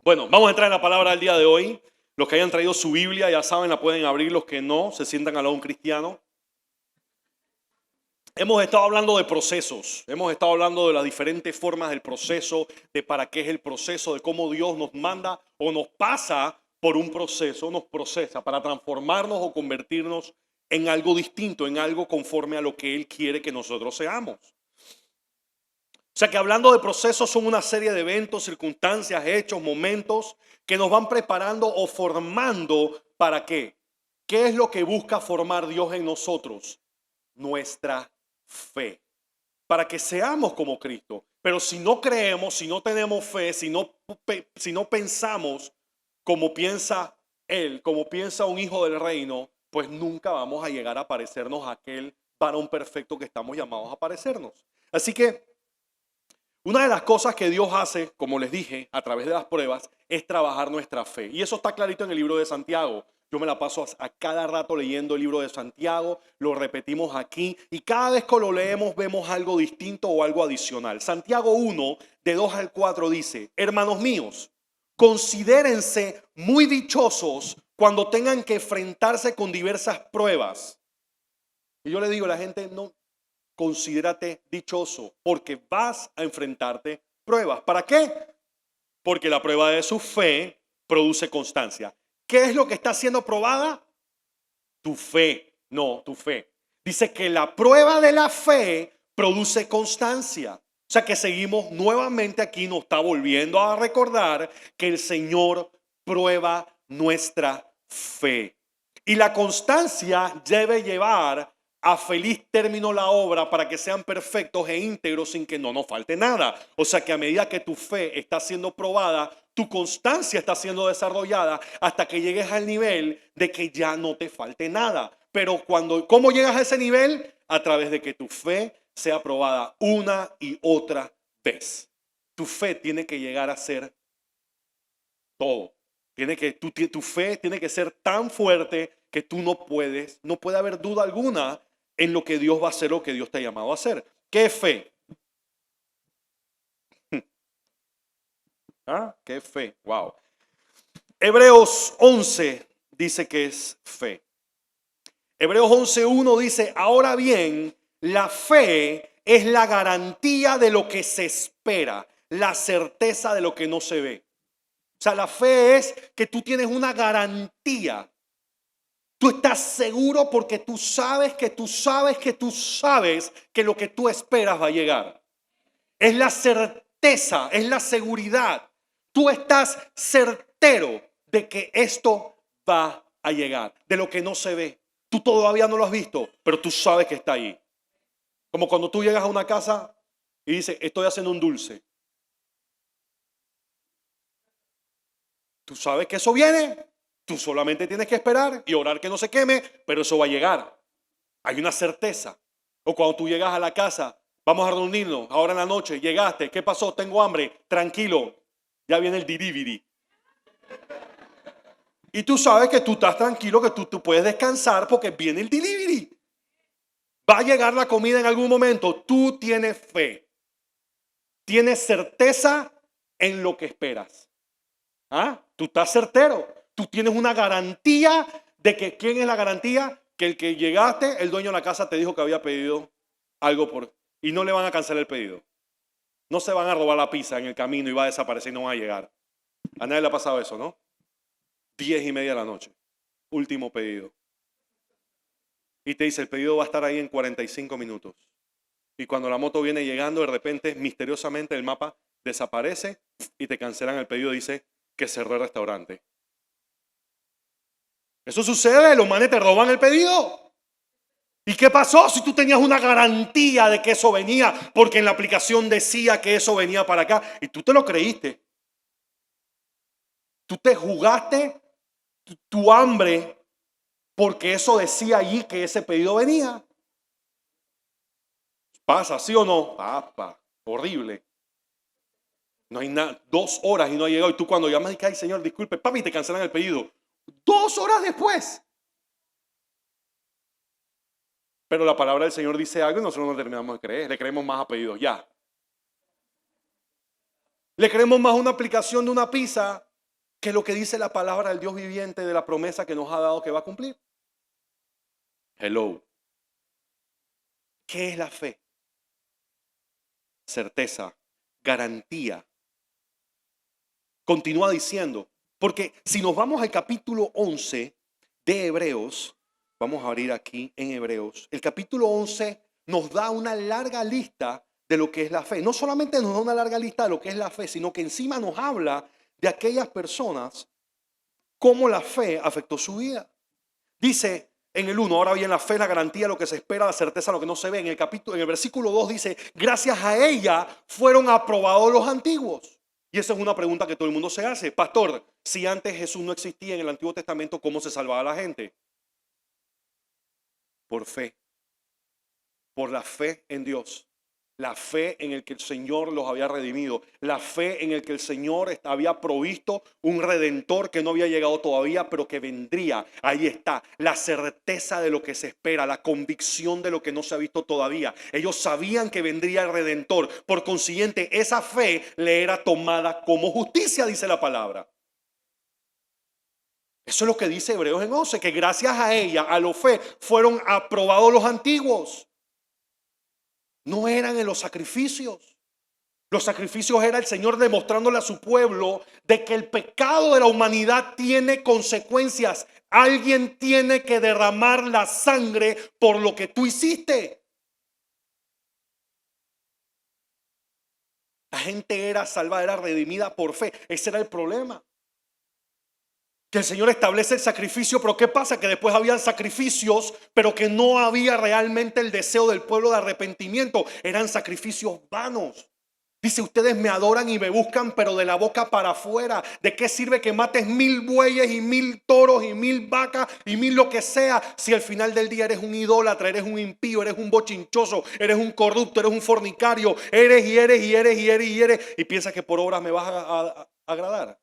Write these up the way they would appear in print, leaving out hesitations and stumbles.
Bueno, vamos a entrar en la palabra del día de hoy. Los que hayan traído su Biblia, ya saben, la pueden abrir. Los que no, se sientan al lado de un cristiano. Hemos estado hablando de procesos. Hemos estado hablando de las diferentes formas del proceso, de para qué es el proceso, de cómo Dios nos manda o nos pasa por un proceso, nos procesa para transformarnos o convertirnos en algo distinto, en algo conforme a lo que Él quiere que nosotros seamos. O sea que hablando de procesos son una serie de eventos, circunstancias, hechos, momentos que nos van preparando o formando ¿para qué? ¿Qué es lo que busca formar Dios en nosotros? Nuestra fe. Para que seamos como Cristo. Pero si no creemos, si no tenemos fe, si no pensamos como piensa Él, como piensa un hijo del reino, pues nunca vamos a llegar a parecernos a aquel varón perfecto que estamos llamados a parecernos. Así que una de las cosas que Dios hace, como les dije, a través de las pruebas, es trabajar nuestra fe. Y eso está clarito en el libro de Santiago. Yo me la paso a cada rato leyendo el libro de Santiago, lo repetimos aquí y cada vez que lo leemos vemos algo distinto o algo adicional. Santiago 1, de 2 al 4 dice: hermanos míos, considérense muy dichosos cuando tengan que enfrentarse con diversas pruebas. Y yo le digo a la gente, no, considérate dichoso porque vas a enfrentarte pruebas. ¿Para qué? Porque la prueba de su fe produce constancia. ¿Qué es lo que está siendo probada? Tu fe, no tu fe. Dice que la prueba de la fe produce constancia. O sea que seguimos nuevamente aquí, nos está volviendo a recordar que el Señor prueba nuestra fe. Y la constancia debe llevar a feliz término la obra para que sean perfectos e íntegros sin que no nos falte nada. O sea que a medida que tu fe está siendo probada, tu constancia está siendo desarrollada hasta que llegues al nivel de que ya no te falte nada. Pero ¿cómo llegas a ese nivel? A través de que tu fe sea probada una y otra vez. Tu fe tiene que llegar a ser todo. Tu fe tiene que ser tan fuerte que tú no puede haber duda alguna en lo que Dios va a hacer o que Dios te ha llamado a hacer. ¿Qué es fe? ¿Ah? ¿Qué es fe? Wow. Hebreos 11 dice que es fe. Hebreos 11:1 dice: ahora bien, la fe es la garantía de lo que se espera, la certeza de lo que no se ve. O sea, la fe es que tú tienes una garantía. Tú estás seguro porque tú sabes que tú sabes que tú sabes que lo que tú esperas va a llegar. Es la certeza, es la seguridad. Tú estás certero de que esto va a llegar, de lo que no se ve. Tú todavía no lo has visto, pero tú sabes que está ahí. Como cuando tú llegas a una casa y dices: estoy haciendo un dulce. Tú sabes que eso viene. Tú solamente tienes que esperar y orar que no se queme, pero eso va a llegar. Hay una certeza. O cuando tú llegas a la casa, vamos a reunirnos ahora en la noche, llegaste, ¿qué pasó? Tengo hambre, tranquilo, ya viene el delivery. Y tú sabes que tú estás tranquilo, que tú puedes descansar porque viene el delivery. Va a llegar la comida en algún momento. Tú tienes fe. Tienes certeza en lo que esperas. ¿Ah? Tú estás certero. Tú tienes una garantía de que, ¿quién es la garantía? Que el que llegaste, el dueño de la casa te dijo que había pedido algo y no le van a cancelar el pedido. No se van a robar la pizza en el camino y va a desaparecer y no va a llegar. A nadie le ha pasado eso, ¿no? 10:30 de la noche. Último pedido. Y te dice: el pedido va a estar ahí en 45 minutos. Y cuando la moto viene llegando, de repente, misteriosamente, el mapa desaparece y te cancelan el pedido. Dice que cerró el restaurante. Eso sucede, los manes te roban el pedido. ¿Y qué pasó si tú tenías una garantía de que eso venía? Porque en la aplicación decía que eso venía para acá y tú te lo creíste. Tú te jugaste tu hambre porque eso decía allí que ese pedido venía. ¿Pasa, sí o no? Papa, horrible. No hay nada, 2 horas y no ha llegado. Y tú cuando llamas y dices: ay, señor, disculpe, papi, te cancelan el pedido. 2 horas después. Pero la palabra del Señor dice algo y nosotros no terminamos de creer. Le creemos más a pedidos ya. Le creemos más una aplicación de una pizza ¿Qué es lo que dice la palabra del Dios viviente de la promesa que nos ha dado que va a cumplir? Hello. ¿Qué es la fe? Certeza, garantía. Continúa diciendo, porque si nos vamos al capítulo 11 de Hebreos, vamos a abrir aquí en Hebreos, el capítulo 11 nos da una larga lista de lo que es la fe. No solamente nos da una larga lista de lo que es la fe, sino que encima nos habla de aquellas personas, cómo la fe afectó su vida. Dice en el 1, ahora bien, la fe es la garantía de lo que se espera, la certeza de lo que no se ve. En el versículo 2 dice, gracias a ella fueron aprobados los antiguos. Y esa es una pregunta que todo el mundo se hace. Pastor, si antes Jesús no existía en el Antiguo Testamento, ¿cómo se salvaba la gente? Por fe, por la fe en Dios. La fe en el que el Señor los había redimido. La fe en el que el Señor había provisto un redentor que no había llegado todavía, pero que vendría. Ahí está, la certeza de lo que se espera, la convicción de lo que no se ha visto todavía. Ellos sabían que vendría el redentor. Por consiguiente, esa fe le era tomada como justicia, dice la palabra. Eso es lo que dice Hebreos en 11, que gracias a ella, a la fe, fueron aprobados los antiguos. No eran en los sacrificios. Los sacrificios era el Señor demostrándole a su pueblo de que el pecado de la humanidad tiene consecuencias. Alguien tiene que derramar la sangre por lo que tú hiciste. La gente era salvada, era redimida por fe. Ese era el problema. Que el Señor establece el sacrificio, pero ¿qué pasa? Que después habían sacrificios, pero que no había realmente el deseo del pueblo de arrepentimiento. Eran sacrificios vanos. Dice, ustedes me adoran y me buscan, pero de la boca para afuera. ¿De qué sirve que mates 1000 bueyes y 1000 toros y 1000 vacas y 1000 lo que sea? Si al final del día eres un idólatra, eres un impío, eres un bochinchoso, eres un corrupto, eres un fornicario, eres y piensas que por obras me vas a agradar.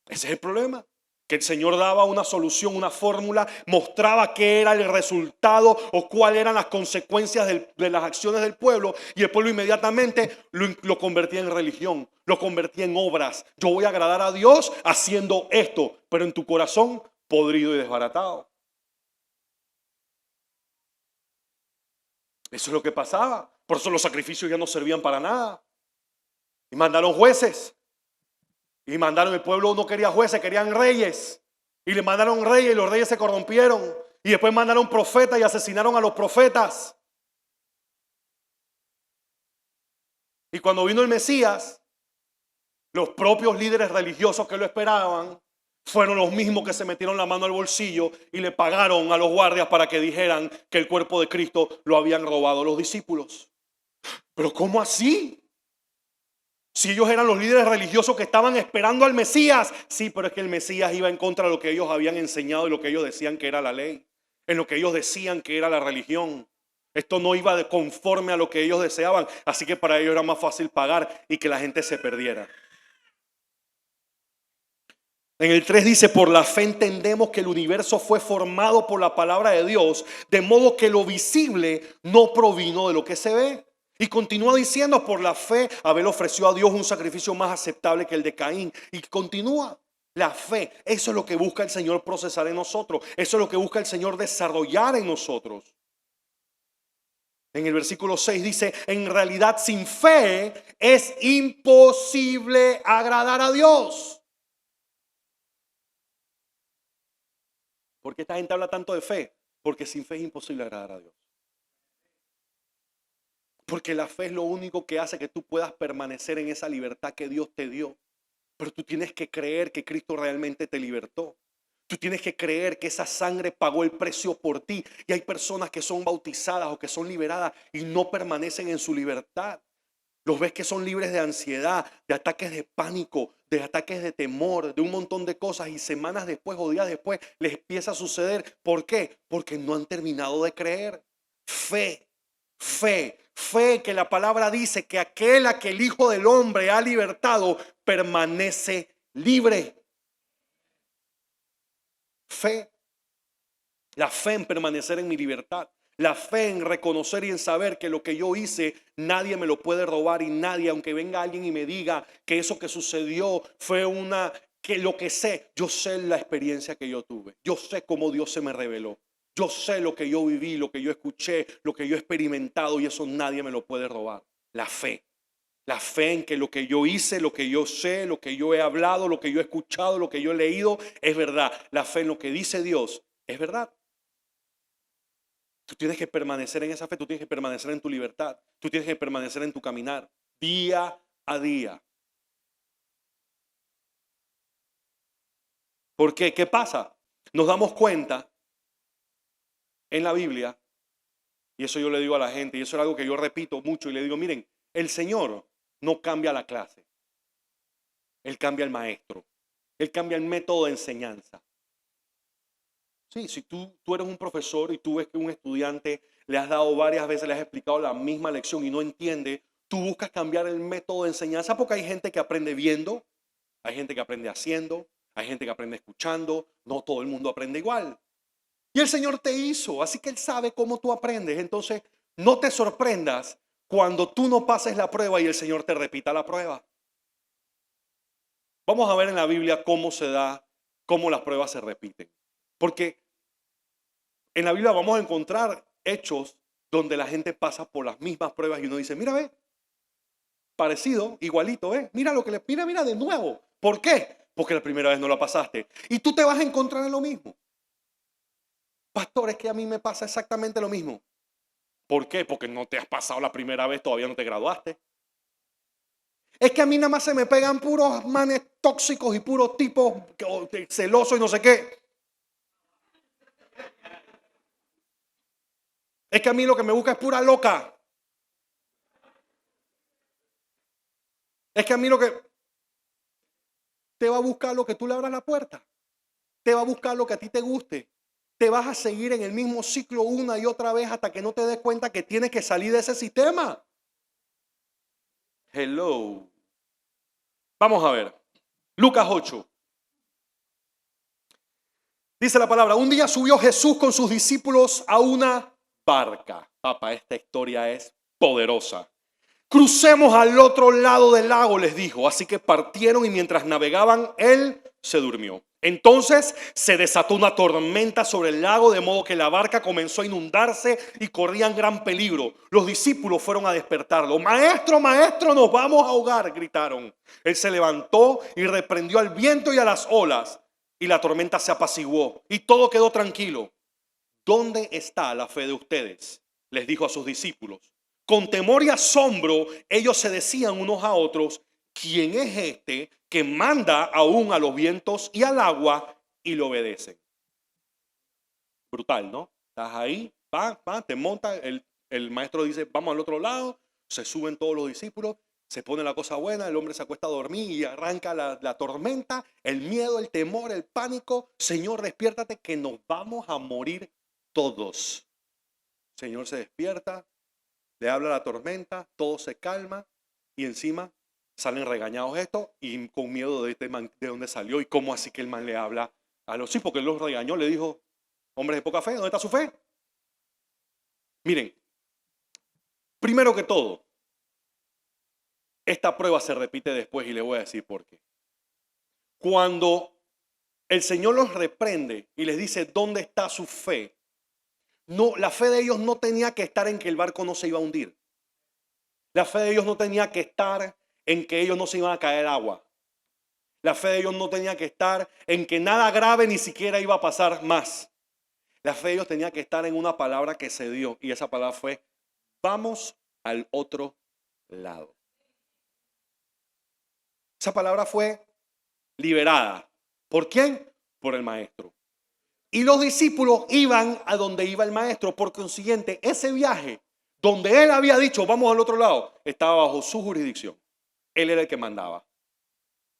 Ese es el problema. Que el Señor daba una solución, una fórmula, mostraba qué era el resultado o cuáles eran las consecuencias de las acciones del pueblo, y el pueblo inmediatamente lo convertía en religión, lo convertía en obras. Yo voy a agradar a Dios haciendo esto, pero en tu corazón podrido y desbaratado. Eso es lo que pasaba. Por eso los sacrificios ya no servían para nada. Y mandaron jueces. Y mandaron, el pueblo no quería jueces, querían reyes. Y le mandaron reyes y los reyes se corrompieron. Y después mandaron profetas y asesinaron a los profetas. Y cuando vino el Mesías, los propios líderes religiosos que lo esperaban fueron los mismos que se metieron la mano al bolsillo y le pagaron a los guardias para que dijeran que el cuerpo de Cristo lo habían robado los discípulos. ¿Pero cómo así? Si ellos eran los líderes religiosos que estaban esperando al Mesías. Sí, pero es que el Mesías iba en contra de lo que ellos habían enseñado y lo que ellos decían que era la ley, en lo que ellos decían que era la religión. Esto no iba de conforme a lo que ellos deseaban, así que para ellos era más fácil pagar y que la gente se perdiera. En el 3 dice, por la fe entendemos que el universo fue formado por la palabra de Dios, de modo que lo visible no provino de lo que se ve. Y continúa diciendo, por la fe Abel ofreció a Dios un sacrificio más aceptable que el de Caín. Y continúa, la fe, eso es lo que busca el Señor procesar en nosotros. Eso es lo que busca el Señor desarrollar en nosotros. En el versículo 6 dice, en realidad sin fe es imposible agradar a Dios. ¿Por qué esta gente habla tanto de fe? Porque sin fe es imposible agradar a Dios. Porque la fe es lo único que hace que tú puedas permanecer en esa libertad que Dios te dio. Pero tú tienes que creer que Cristo realmente te libertó. Tú tienes que creer que esa sangre pagó el precio por ti. Y hay personas que son bautizadas o que son liberadas y no permanecen en su libertad. Los ves que son libres de ansiedad, de ataques de pánico, de ataques de temor, de un montón de cosas, y semanas después o días después les empieza a suceder. ¿Por qué? Porque no han terminado de creer. Fe que la palabra dice que aquel a que el Hijo del Hombre ha libertado permanece libre. Fe, la fe en permanecer en mi libertad. La fe en reconocer y en saber que lo que yo hice nadie me lo puede robar, y nadie, aunque venga alguien y me diga que eso que sucedió fue que lo que sé, yo sé la experiencia que yo tuve. Yo sé cómo Dios se me reveló. Yo sé lo que yo viví, lo que yo escuché, lo que yo he experimentado y eso nadie me lo puede robar. La fe. La fe en que lo que yo hice, lo que yo sé, lo que yo he hablado, lo que yo he escuchado, lo que yo he leído es verdad. La fe en lo que dice Dios es verdad. Tú tienes que permanecer en esa fe, tú tienes que permanecer en tu libertad, tú tienes que permanecer en tu caminar día a día. ¿Por qué? ¿Qué pasa? Nos damos cuenta en la Biblia, y eso yo le digo a la gente, y eso es algo que yo repito mucho, y le digo, miren, el Señor no cambia la clase, Él cambia el maestro, Él cambia el método de enseñanza. Sí, si tú eres un profesor y tú ves que un estudiante le has dado varias veces, le has explicado la misma lección y no entiende, tú buscas cambiar el método de enseñanza porque hay gente que aprende viendo, hay gente que aprende haciendo, hay gente que aprende escuchando, no todo el mundo aprende igual. Y el Señor te hizo, así que Él sabe cómo tú aprendes. Entonces, no te sorprendas cuando tú no pases la prueba y el Señor te repita la prueba. Vamos a ver en la Biblia cómo se da, cómo las pruebas se repiten. Porque en la Biblia vamos a encontrar hechos donde la gente pasa por las mismas pruebas y uno dice, mira, ve, parecido, igualito, mira lo que le, mira de nuevo. ¿Por qué? Porque la primera vez no la pasaste. Y tú te vas a encontrar en lo mismo. Pastor, es que a mí me pasa exactamente lo mismo. ¿Por qué? Porque no te has pasado la primera vez, todavía no te graduaste. Es que a mí nada más se me pegan puros manes tóxicos y puros tipos celosos y no sé qué. Es que a mí lo que me busca es pura loca. Es que a mí lo que te va a buscar lo que tú le abras la puerta. Te va a buscar lo que a ti te guste. Te vas a seguir en el mismo ciclo una y otra vez hasta que no te des cuenta que tienes que salir de ese sistema. Hello. Vamos a ver. Lucas 8. Dice la palabra, un día subió Jesús con sus discípulos a una barca. Papá, esta historia es poderosa. Crucemos al otro lado del lago, les dijo. Así que partieron y mientras navegaban, él se durmió. Entonces se desató una tormenta sobre el lago, de modo que la barca comenzó a inundarse y corrían gran peligro. Los discípulos fueron a despertarlo. Maestro, maestro, nos vamos a ahogar, gritaron. Él se levantó y reprendió al viento y a las olas, y la tormenta se apaciguó y todo quedó tranquilo. ¿Dónde está la fe de ustedes?, les dijo a sus discípulos. Con temor y asombro, ellos se decían unos a otros, ¿quién es este que manda aún a los vientos y al agua y lo obedecen? Brutal, ¿no? Estás ahí, te monta, el maestro dice, vamos al otro lado, se suben todos los discípulos, se pone la cosa buena, el hombre se acuesta a dormir y arranca la tormenta, el miedo, el temor, el pánico. Señor, despiértate que nos vamos a morir todos. Señor se despierta, le habla a la tormenta, todo se calma y encima salen regañados estos y con miedo de este man, de dónde salió y cómo así que el man le habla a los, sí, porque él los regañó, le dijo, hombres de poca fe, ¿dónde está su fe? Miren, primero que todo, esta prueba se repite después y le voy a decir por qué. Cuando el Señor los reprende y les dice, ¿dónde está su fe? No, la fe de ellos no tenía que estar en que el barco no se iba a hundir. La fe de ellos no tenía que estar en que ellos no se iban a caer agua. La fe de ellos no tenía que estar en que nada grave ni siquiera iba a pasar más. La fe de ellos tenía que estar en una palabra que se dio y esa palabra fue, vamos al otro lado. Esa palabra fue liberada. ¿Por quién? Por el maestro. Y los discípulos iban a donde iba el maestro. Por consiguiente, ese viaje donde él había dicho, vamos al otro lado, estaba bajo su jurisdicción. Él era el que mandaba.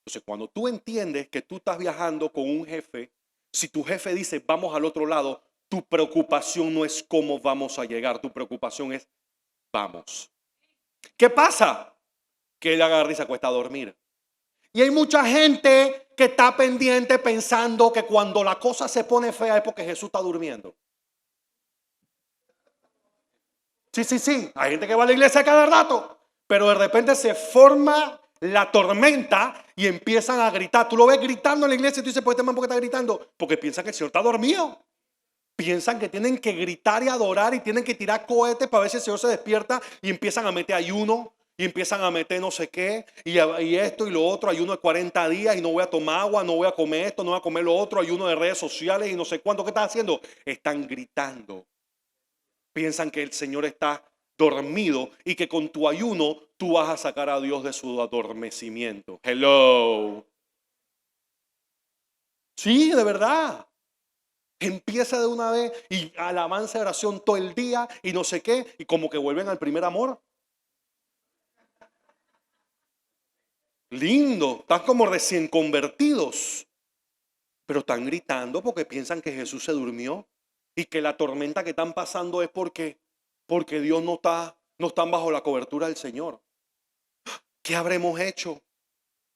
Entonces, cuando tú entiendes que tú estás viajando con un jefe, si tu jefe dice, vamos al otro lado, tu preocupación no es cómo vamos a llegar, tu preocupación es, vamos. ¿Qué pasa? Que él agarra y se acuesta a dormir. Y hay mucha gente que está pendiente pensando que cuando la cosa se pone fea es porque Jesús está durmiendo. Sí. Hay gente que va a la iglesia cada rato, pero de repente se forma la tormenta y empiezan a gritar. Tú lo ves gritando en la iglesia y tú dices, ¿por este man por qué está gritando? Porque piensan que el Señor está dormido. Piensan que tienen que gritar y adorar y tienen que tirar cohetes para ver si el Señor se despierta y empiezan a meter ayuno y empiezan a meter no sé qué y esto y lo otro, ayuno de 40 días y no voy a tomar agua, no voy a comer esto, no voy a comer lo otro, ayuno de redes sociales y no sé cuánto. ¿Qué están haciendo? Están gritando. Piensan que el Señor está dormido y que con tu ayuno tú vas a sacar a Dios de su adormecimiento. Hello. Sí, de verdad. Empieza de una vez y alabanza de oración todo el día y no sé qué, y como que vuelven al primer amor. Lindo, están como recién convertidos, pero están gritando porque piensan que Jesús se durmió y que la tormenta que están pasando es porque Dios no están bajo la cobertura del Señor. ¿Qué habremos hecho?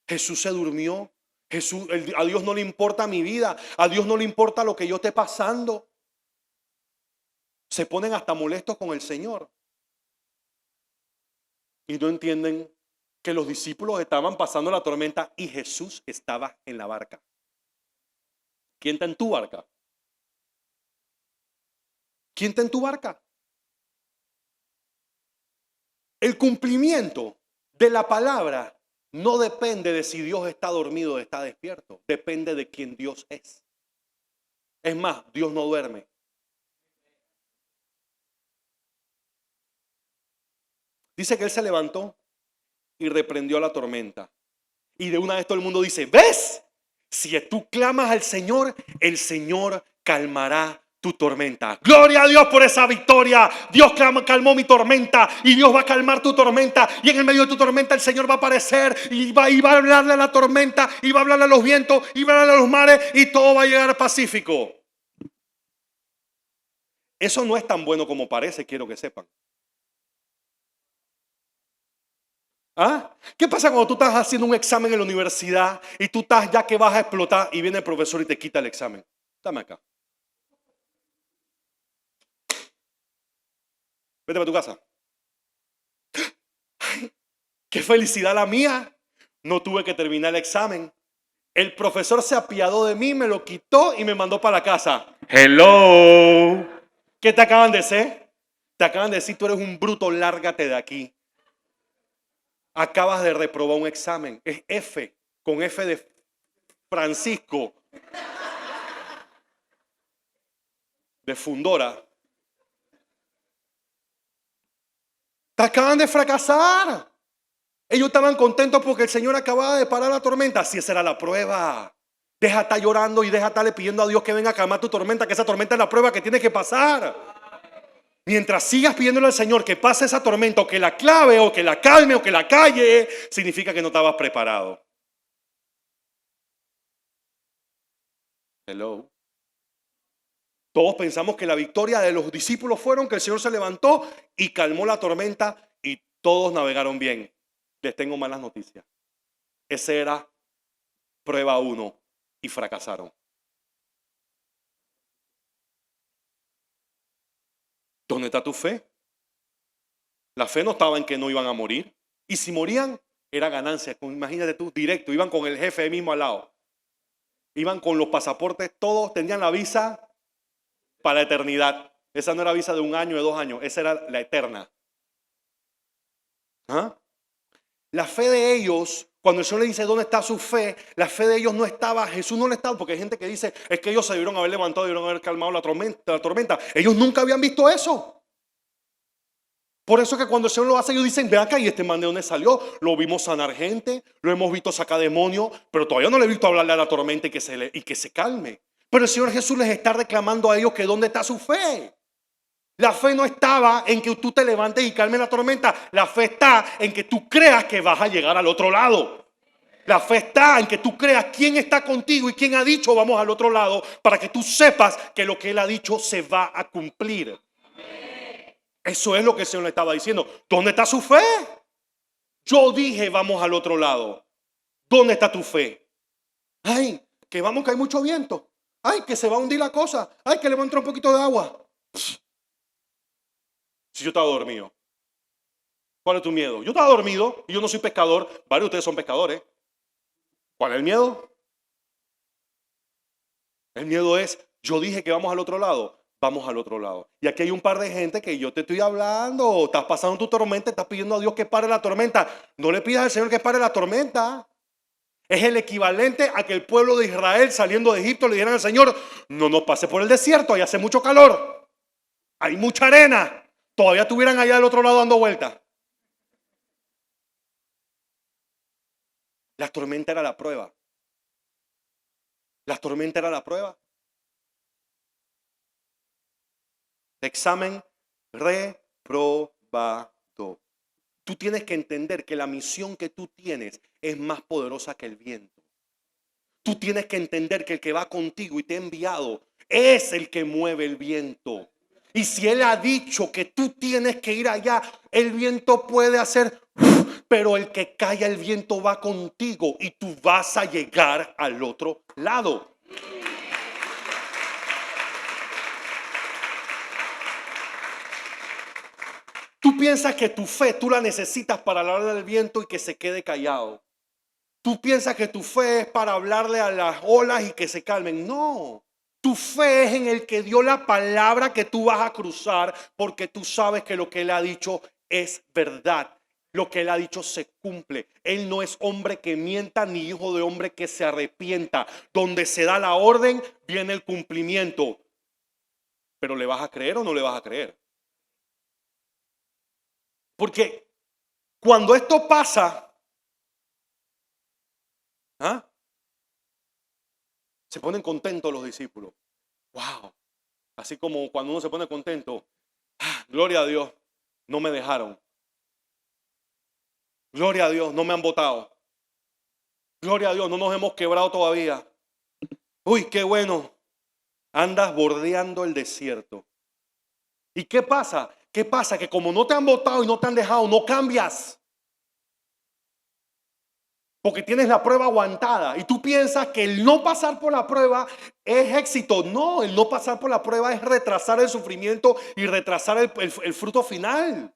Jesús se durmió. A Dios no le importa mi vida, a Dios no le importa lo que yo esté pasando. Se ponen hasta molestos con el Señor y no entienden que los discípulos estaban pasando la tormenta y Jesús estaba en la barca. ¿Quién está en tu barca? ¿Quién está en tu barca? El cumplimiento de la palabra no depende de si Dios está dormido o está despierto. Depende de quién Dios es. Es más, Dios no duerme. Dice que Él se levantó y reprendió la tormenta. Y de una vez todo el mundo dice, ¿ves? Si tú clamas al Señor, el Señor calmará tu tormenta. Gloria a Dios por esa victoria. Dios calmó mi tormenta y Dios va a calmar tu tormenta. Y en el medio de tu tormenta el Señor va a aparecer y va a hablarle a la tormenta y va a hablarle a los vientos y va a hablarle a los mares y todo va a llegar al Pacífico. Eso no es tan bueno como parece, quiero que sepan. ¿Ah? ¿Qué pasa cuando tú estás haciendo un examen en la universidad y tú estás ya que vas a explotar y viene el profesor y te quita el examen? Dame acá. Vete para tu casa. ¡Ay, qué felicidad la mía! No tuve que terminar el examen. El profesor se apiadó de mí, me lo quitó y me mandó para la casa. Hello. ¿Qué te acaban de decir? Te acaban de decir, tú eres un bruto, lárgate de aquí. Acabas de reprobar un examen. Es F, con F de Francisco, de Fundora. Te acaban de fracasar. Ellos estaban contentos porque el Señor acababa de parar la tormenta. Si esa era la prueba. Deja de estar llorando y deja de estarle pidiendo a Dios que venga a calmar tu tormenta, que esa tormenta es la prueba que tiene que pasar. Mientras sigas pidiéndole al Señor que pase esa tormenta o que la clave o que la calme o que la calle, significa que no estabas preparado. Hello. Todos pensamos que la victoria de los discípulos fueron que el Señor se levantó y calmó la tormenta y todos navegaron bien. Les tengo malas noticias. Esa era prueba 1 y fracasaron. ¿Dónde está tu fe? La fe no estaba en que no iban a morir. Y si morían, era ganancia. Imagínate tú, directo. Iban con el jefe mismo al lado. Iban con los pasaportes, todos tenían la visa para la eternidad. Esa no era visa de 1 año, de 2 años. Esa era la eterna. ¿Ah? La fe de ellos, cuando el Señor le dice ¿dónde está su fe? La fe de ellos no estaba, Jesús no le estaba, porque hay gente que dice es que ellos se debieron haber levantado, debieron haber calmado la tormenta. Ellos nunca habían visto eso. Por eso que cuando el Señor lo hace, ellos dicen, ve acá, y este man de dónde salió. Lo vimos sanar gente, lo hemos visto sacar demonios, pero todavía no le he visto hablarle a la tormenta y que se calme. Pero el Señor Jesús les está reclamando a ellos que dónde está su fe. La fe no estaba en que tú te levantes y calmes la tormenta. La fe está en que tú creas que vas a llegar al otro lado. La fe está en que tú creas quién está contigo y quién ha dicho vamos al otro lado, para que tú sepas que lo que Él ha dicho se va a cumplir. Eso es lo que el Señor le estaba diciendo. ¿Dónde está su fe? Yo dije vamos al otro lado. ¿Dónde está tu fe? Ay, que vamos, que hay mucho viento. Ay, que se va a hundir la cosa. Ay, que le va a entrar un poquito de agua. Si yo estaba dormido. ¿Cuál es tu miedo? Yo estaba dormido y yo no soy pescador. Varios de ustedes son pescadores. ¿Cuál es el miedo? El miedo es, yo dije que vamos al otro lado. Vamos al otro lado. Y aquí hay un par de gente que yo te estoy hablando. Estás pasando tu tormenta, estás pidiendo a Dios que pare la tormenta. No le pidas al Señor que pare la tormenta. Es el equivalente a que el pueblo de Israel saliendo de Egipto le dijeran al Señor, no nos pase por el desierto, ahí hace mucho calor, hay mucha arena. Todavía estuvieran allá del otro lado dando vueltas. La tormenta era la prueba. La tormenta era la prueba. Examen reprobado. Tú tienes que entender que la misión que tú tienes es más poderosa que el viento. Tú tienes que entender que el que va contigo y te ha enviado es el que mueve el viento. Y si Él ha dicho que tú tienes que ir allá, el viento puede hacer, pero el que calla el viento va contigo y tú vas a llegar al otro lado. Tú piensas que tu fe, tú la necesitas para hablarle al viento y que se quede callado. Tú piensas que tu fe es para hablarle a las olas y que se calmen. No, tu fe es en el que dio la palabra que tú vas a cruzar porque tú sabes que lo que Él ha dicho es verdad. Lo que Él ha dicho se cumple. Él no es hombre que mienta ni hijo de hombre que se arrepienta. Donde se da la orden, viene el cumplimiento. Pero ¿le vas a creer o no le vas a creer? Porque cuando esto pasa, ¿ah? Se ponen contentos los discípulos. Wow. Así como cuando uno se pone contento. Gloria a Dios, no me dejaron. Gloria a Dios, no me han votado. Gloria a Dios, no nos hemos quebrado todavía. Uy, qué bueno. Andas bordeando el desierto. ¿Y qué pasa? ¿Qué pasa? Que como no te han votado y no te han dejado, no cambias. Porque tienes la prueba aguantada y tú piensas que el no pasar por la prueba es éxito. No, el no pasar por la prueba es retrasar el sufrimiento y retrasar el fruto final.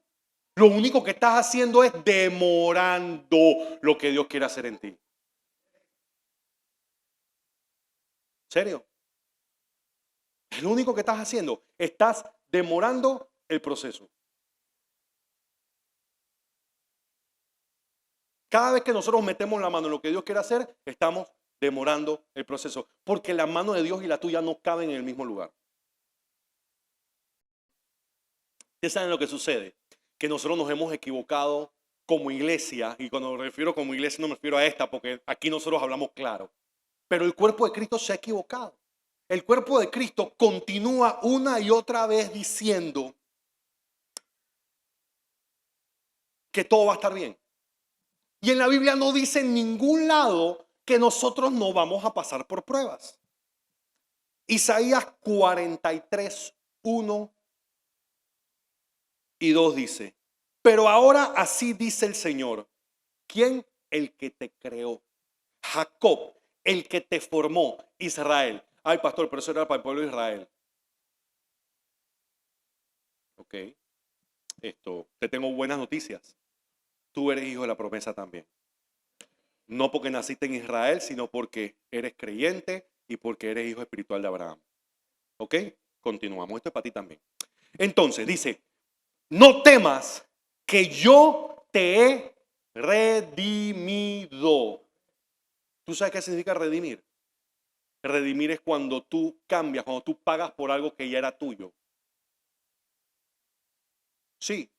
Lo único que estás haciendo es demorando lo que Dios quiere hacer en ti. ¿En serio? Es lo único que estás haciendo. Estás demorando el proceso. Cada vez que nosotros metemos la mano en lo que Dios quiere hacer, estamos demorando el proceso. Porque la mano de Dios y la tuya no caben en el mismo lugar. ¿Ustedes saben lo que sucede? Que nosotros nos hemos equivocado como iglesia, y cuando me refiero como iglesia no me refiero a esta, porque aquí nosotros hablamos claro. Pero el cuerpo de Cristo se ha equivocado. El cuerpo de Cristo continúa una y otra vez diciendo que todo va a estar bien. Y en la Biblia no dice en ningún lado que nosotros no vamos a pasar por pruebas. Isaías 43, 1 y 2 dice, pero ahora así dice el Señor, ¿quién? El que te creó. Jacob, el que te formó. Israel. Ay, pastor, pero eso era para el pueblo de Israel. Ok. Te tengo buenas noticias. Tú eres hijo de la promesa también. No porque naciste en Israel, sino porque eres creyente y porque eres hijo espiritual de Abraham. ¿Ok? Continuamos. Esto es para ti también. Entonces, dice, no temas que yo te he redimido. ¿Tú sabes qué significa redimir? Redimir es cuando tú cambias, cuando tú pagas por algo que ya era tuyo. Sí,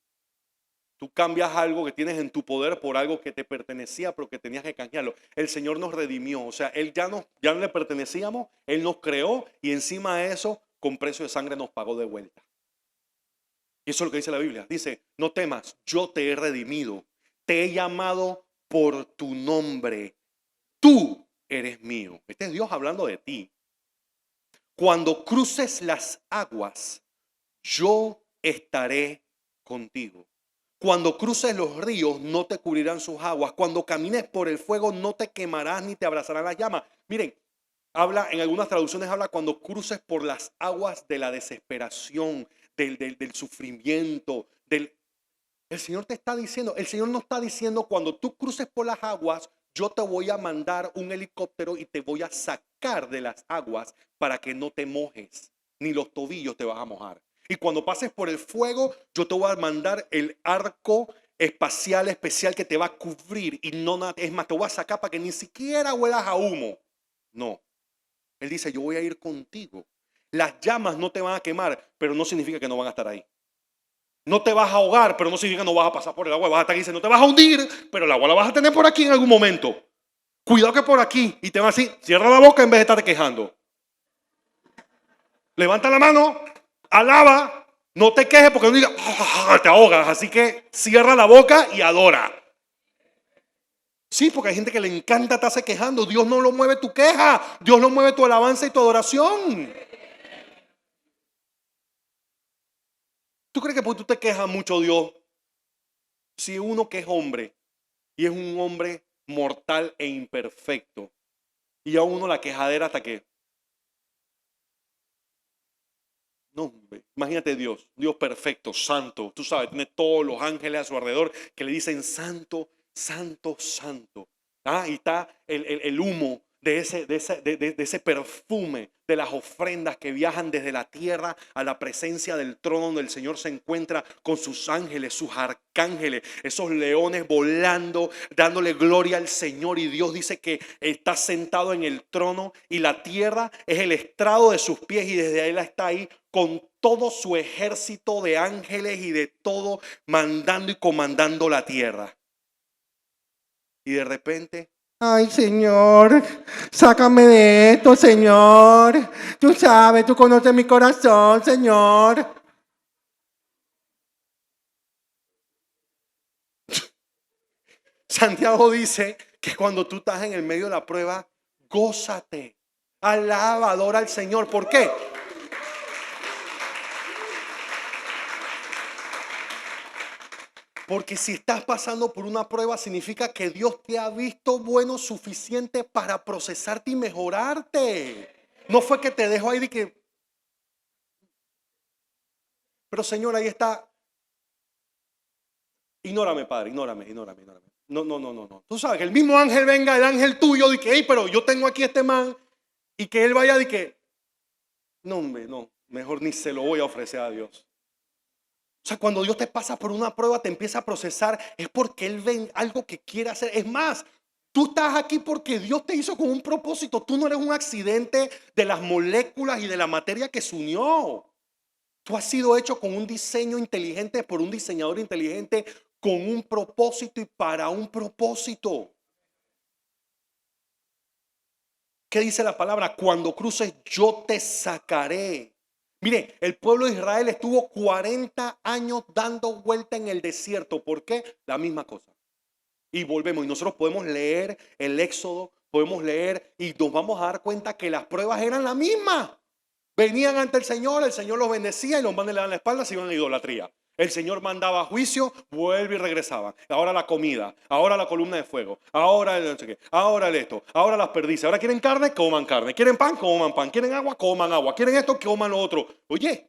tú cambias algo que tienes en tu poder por algo que te pertenecía, pero que tenías que canjearlo. El Señor nos redimió, o sea, Él ya no le pertenecíamos, Él nos creó y encima de eso, con precio de sangre nos pagó de vuelta. Y eso es lo que dice la Biblia. Dice, no temas, yo te he redimido, te he llamado por tu nombre, tú eres mío. Este es Dios hablando de ti. Cuando cruces las aguas, yo estaré contigo. Cuando cruces los ríos, no te cubrirán sus aguas. Cuando camines por el fuego, no te quemarás ni te abrazarán las llamas. Miren, habla, en algunas traducciones habla cuando cruces por las aguas de la desesperación, del sufrimiento, El Señor te está diciendo, el Señor no está diciendo cuando tú cruces por las aguas, yo te voy a mandar un helicóptero y te voy a sacar de las aguas para que no te mojes, ni los tobillos te vas a mojar. Y cuando pases por el fuego, yo te voy a mandar el arco espacial especial que te va a cubrir y no es más, te voy a sacar para que ni siquiera huelas a humo. No, Él dice, yo voy a ir contigo. Las llamas no te van a quemar, pero no significa que no van a estar ahí. No te vas a ahogar, pero no significa que no vas a pasar por el agua. Vas a estar aquí, dice, no te vas a hundir, pero el agua la vas a tener por aquí en algún momento. Cuidado que por aquí. Y te va así, cierra la boca en vez de estar quejando. Levanta la mano, alaba, no te quejes porque no digas, te ahogas. Así que cierra la boca y adora. Sí, porque hay gente que le encanta estarse quejando. Dios no lo mueve tu queja. Dios lo mueve tu alabanza y tu adoración. ¿Tú crees que porque tú te quejas mucho, Dios? Si uno que es hombre y es un hombre mortal e imperfecto, y a uno la quejadera hasta que, no, hombre, imagínate Dios, Dios perfecto, santo, tú sabes, tiene todos los ángeles a su alrededor que le dicen santo, santo, santo. Y está el humo de ese perfume de las ofrendas que viajan desde la tierra a la presencia del trono donde el Señor se encuentra con sus ángeles, sus arcángeles, esos leones volando, dándole gloria al Señor. Y Dios dice que está sentado en el trono y la tierra es el estrado de sus pies y desde ahí Él está ahí con todo su ejército de ángeles y de todo mandando y comandando la tierra. Y de repente, ay, Señor, sácame de esto, Señor. Tú sabes, tú conoces mi corazón, Señor. Santiago dice que cuando tú estás en el medio de la prueba, gózate, alaba, adora al Señor. ¿Por qué? Porque si estás pasando por una prueba, significa que Dios te ha visto bueno suficiente para procesarte y mejorarte. No fue que te dejó ahí de que, pero Señor, ahí está. Ignórame, Padre, ignórame. No, no, no, no, no. Tú sabes que el mismo ángel venga, el ángel tuyo, de que, hey, pero yo tengo aquí este man, y que él vaya de que, no, hombre, no, mejor ni se lo voy a ofrecer a Dios. O sea, cuando Dios te pasa por una prueba, te empieza a procesar, es porque Él ve algo que quiere hacer. Es más, tú estás aquí porque Dios te hizo con un propósito. Tú no eres un accidente de las moléculas y de la materia que se unió. Tú has sido hecho con un diseño inteligente por un diseñador inteligente, con un propósito y para un propósito. ¿Qué dice la palabra? Cuando cruces, yo te sacaré. Mire, el pueblo de Israel estuvo 40 años dando vuelta en el desierto. ¿Por qué? La misma cosa. Y volvemos. Y nosotros podemos leer el Éxodo, podemos leer y nos vamos a dar cuenta que las pruebas eran las mismas. Venían ante el Señor los bendecía y los manes le daban la espalda, se iban a idolatría. El Señor mandaba juicio, vuelve y regresaba. Ahora la comida, ahora la columna de fuego, ahora el no sé qué, ahora el esto, ahora las perdices. Ahora quieren carne, coman carne. Quieren pan, coman pan. Quieren agua, coman agua. Quieren esto, coman lo otro. Oye,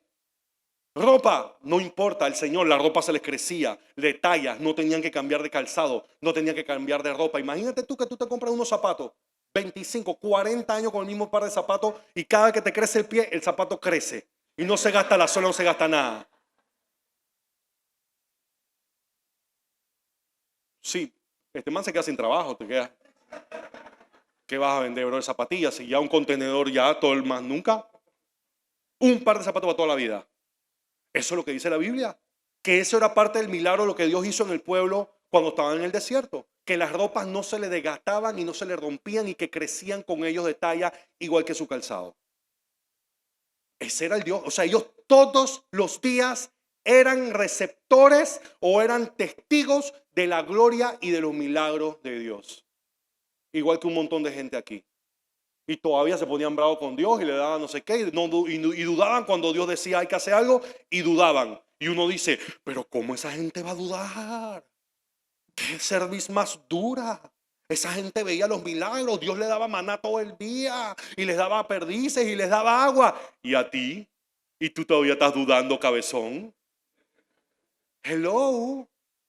ropa, no importa, el Señor, la ropa se les crecía, de tallas, no tenían que cambiar de calzado, no tenían que cambiar de ropa. Imagínate tú que tú te compras unos zapatos, 25, 40 años con el mismo par de zapatos y cada vez que te crece el pie, el zapato crece. Y no se gasta la suela, no se gasta nada. Sí, este man se queda sin trabajo, te queda. ¿Qué vas a vender, bro? De zapatillas, si ya un contenedor ya todo el más nunca. Un par de zapatos para toda la vida. Eso es lo que dice la Biblia. Que eso era parte del milagro de lo que Dios hizo en el pueblo cuando estaban en el desierto. Que las ropas no se le desgastaban y no se le rompían y que crecían con ellos de talla igual que su calzado. Ese era el Dios. O sea, ellos todos los días eran receptores o eran testigos de la gloria y de los milagros de Dios. Igual que un montón de gente aquí. Y todavía se ponían bravos con Dios y le daban no sé qué. Y dudaban cuando Dios decía hay que hacer algo. Y dudaban. Y uno dice, pero ¿cómo esa gente va a dudar? ¿Qué servicio más dura? Esa gente veía los milagros. Dios le daba maná todo el día. Y les daba perdices y les daba agua. ¿Y a ti? ¿Y tú todavía estás dudando, cabezón? Hello.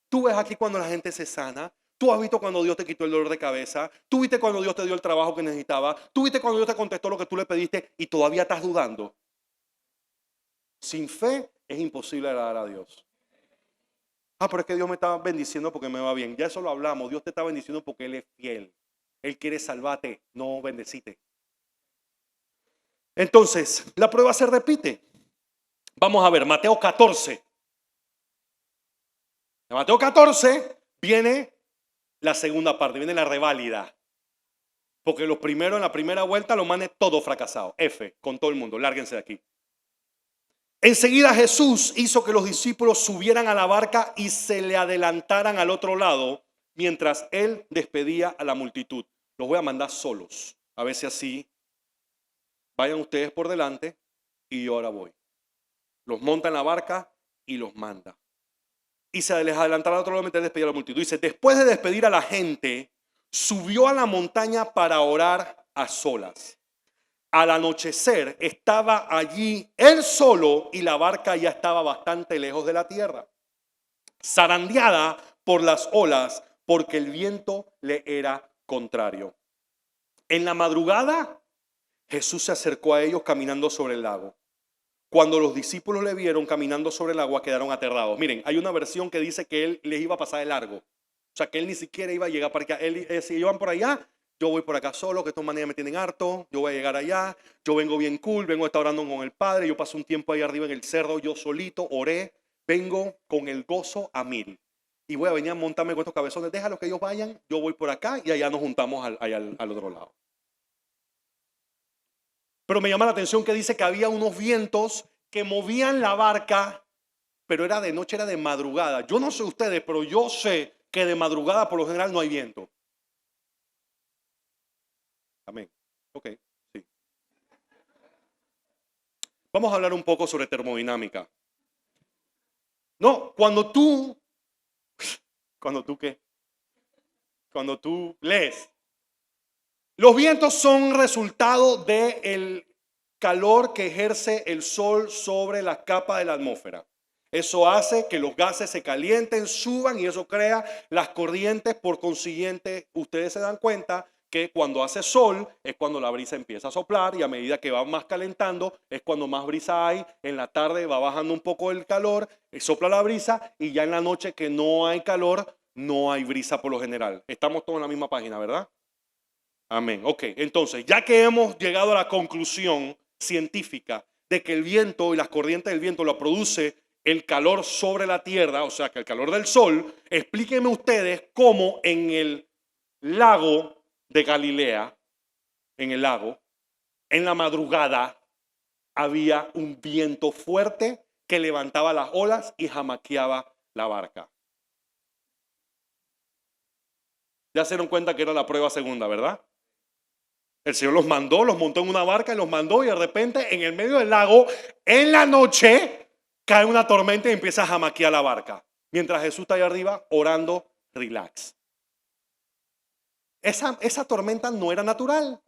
Tú ves aquí cuando la gente se sana. Tú has visto cuando Dios te quitó el dolor de cabeza. Tú viste cuando Dios te dio el trabajo que necesitaba. Tú viste cuando Dios te contestó lo que tú le pediste y todavía estás dudando. Sin fe es imposible agradar a Dios. Pero es que Dios me está bendiciendo porque me va bien. Ya eso lo hablamos. Dios te está bendiciendo porque Él es fiel. Él quiere salvarte, no bendecite. Entonces, la prueba se repite. Vamos a ver, Mateo 14. En Mateo 14 viene la segunda parte, viene la reválida. Porque los primeros en la primera vuelta los manes todos fracasados. F, con todo el mundo, lárguense de aquí. Enseguida Jesús hizo que los discípulos subieran a la barca y se le adelantaran al otro lado mientras él despedía a la multitud. Los voy a mandar solos. A ver si así vayan ustedes por delante y yo ahora voy. Los monta en la barca y los manda. Y se les adelantará al otro lado mientras despedía a la multitud. Dice, después de despedir a la gente, subió a la montaña para orar a solas. Al anochecer estaba allí él solo y la barca ya estaba bastante lejos de la tierra, zarandeada por las olas porque el viento le era contrario. En la madrugada Jesús se acercó a ellos caminando sobre el lago. Cuando los discípulos le vieron caminando sobre el agua, quedaron aterrados. Miren, hay una versión que dice que él les iba a pasar de largo. O sea, que él ni siquiera iba a llegar para acá. Si iban por allá, yo voy por acá solo, que de todas maneras me tienen harto. Yo voy a llegar allá. Yo vengo bien cool, vengo a estar orando con el Padre. Yo pasé un tiempo ahí arriba en el cerro, yo solito, oré. Vengo con el gozo a mil. Y voy a venir a montarme con estos cabezones. Déjalo que ellos vayan, yo voy por acá y allá nos juntamos al otro lado. Pero me llama la atención que dice que había unos vientos que movían la barca, pero era de noche, era de madrugada. Yo no sé ustedes, pero yo sé que de madrugada por lo general no hay viento. Amén. Ok, sí. Vamos a hablar un poco sobre termodinámica. No, cuando tú qué, cuando tú lees, los vientos son resultado del calor que ejerce el sol sobre las capas de la atmósfera. Eso hace que los gases se calienten, suban y eso crea las corrientes. Por consiguiente, ustedes se dan cuenta que cuando hace sol es cuando la brisa empieza a soplar y a medida que va más calentando es cuando más brisa hay. En la tarde va bajando un poco el calor, sopla la brisa y ya en la noche que no hay calor, no hay brisa por lo general. Estamos todos en la misma página, ¿verdad? Amén. Ok, entonces, ya que hemos llegado a la conclusión científica de que el viento y las corrientes del viento lo produce el calor sobre la tierra, o sea, que el calor del sol, explíquenme ustedes cómo en el lago de Galilea, en el lago, en la madrugada, había un viento fuerte que levantaba las olas y jamaqueaba la barca. Ya se dieron cuenta que era la prueba segunda, ¿verdad? El Señor los mandó, los montó en una barca y los mandó y de repente en el medio del lago, en la noche, cae una tormenta y empieza a jamaquear la barca. Mientras Jesús está allá arriba orando, relax. Esa tormenta no era natural.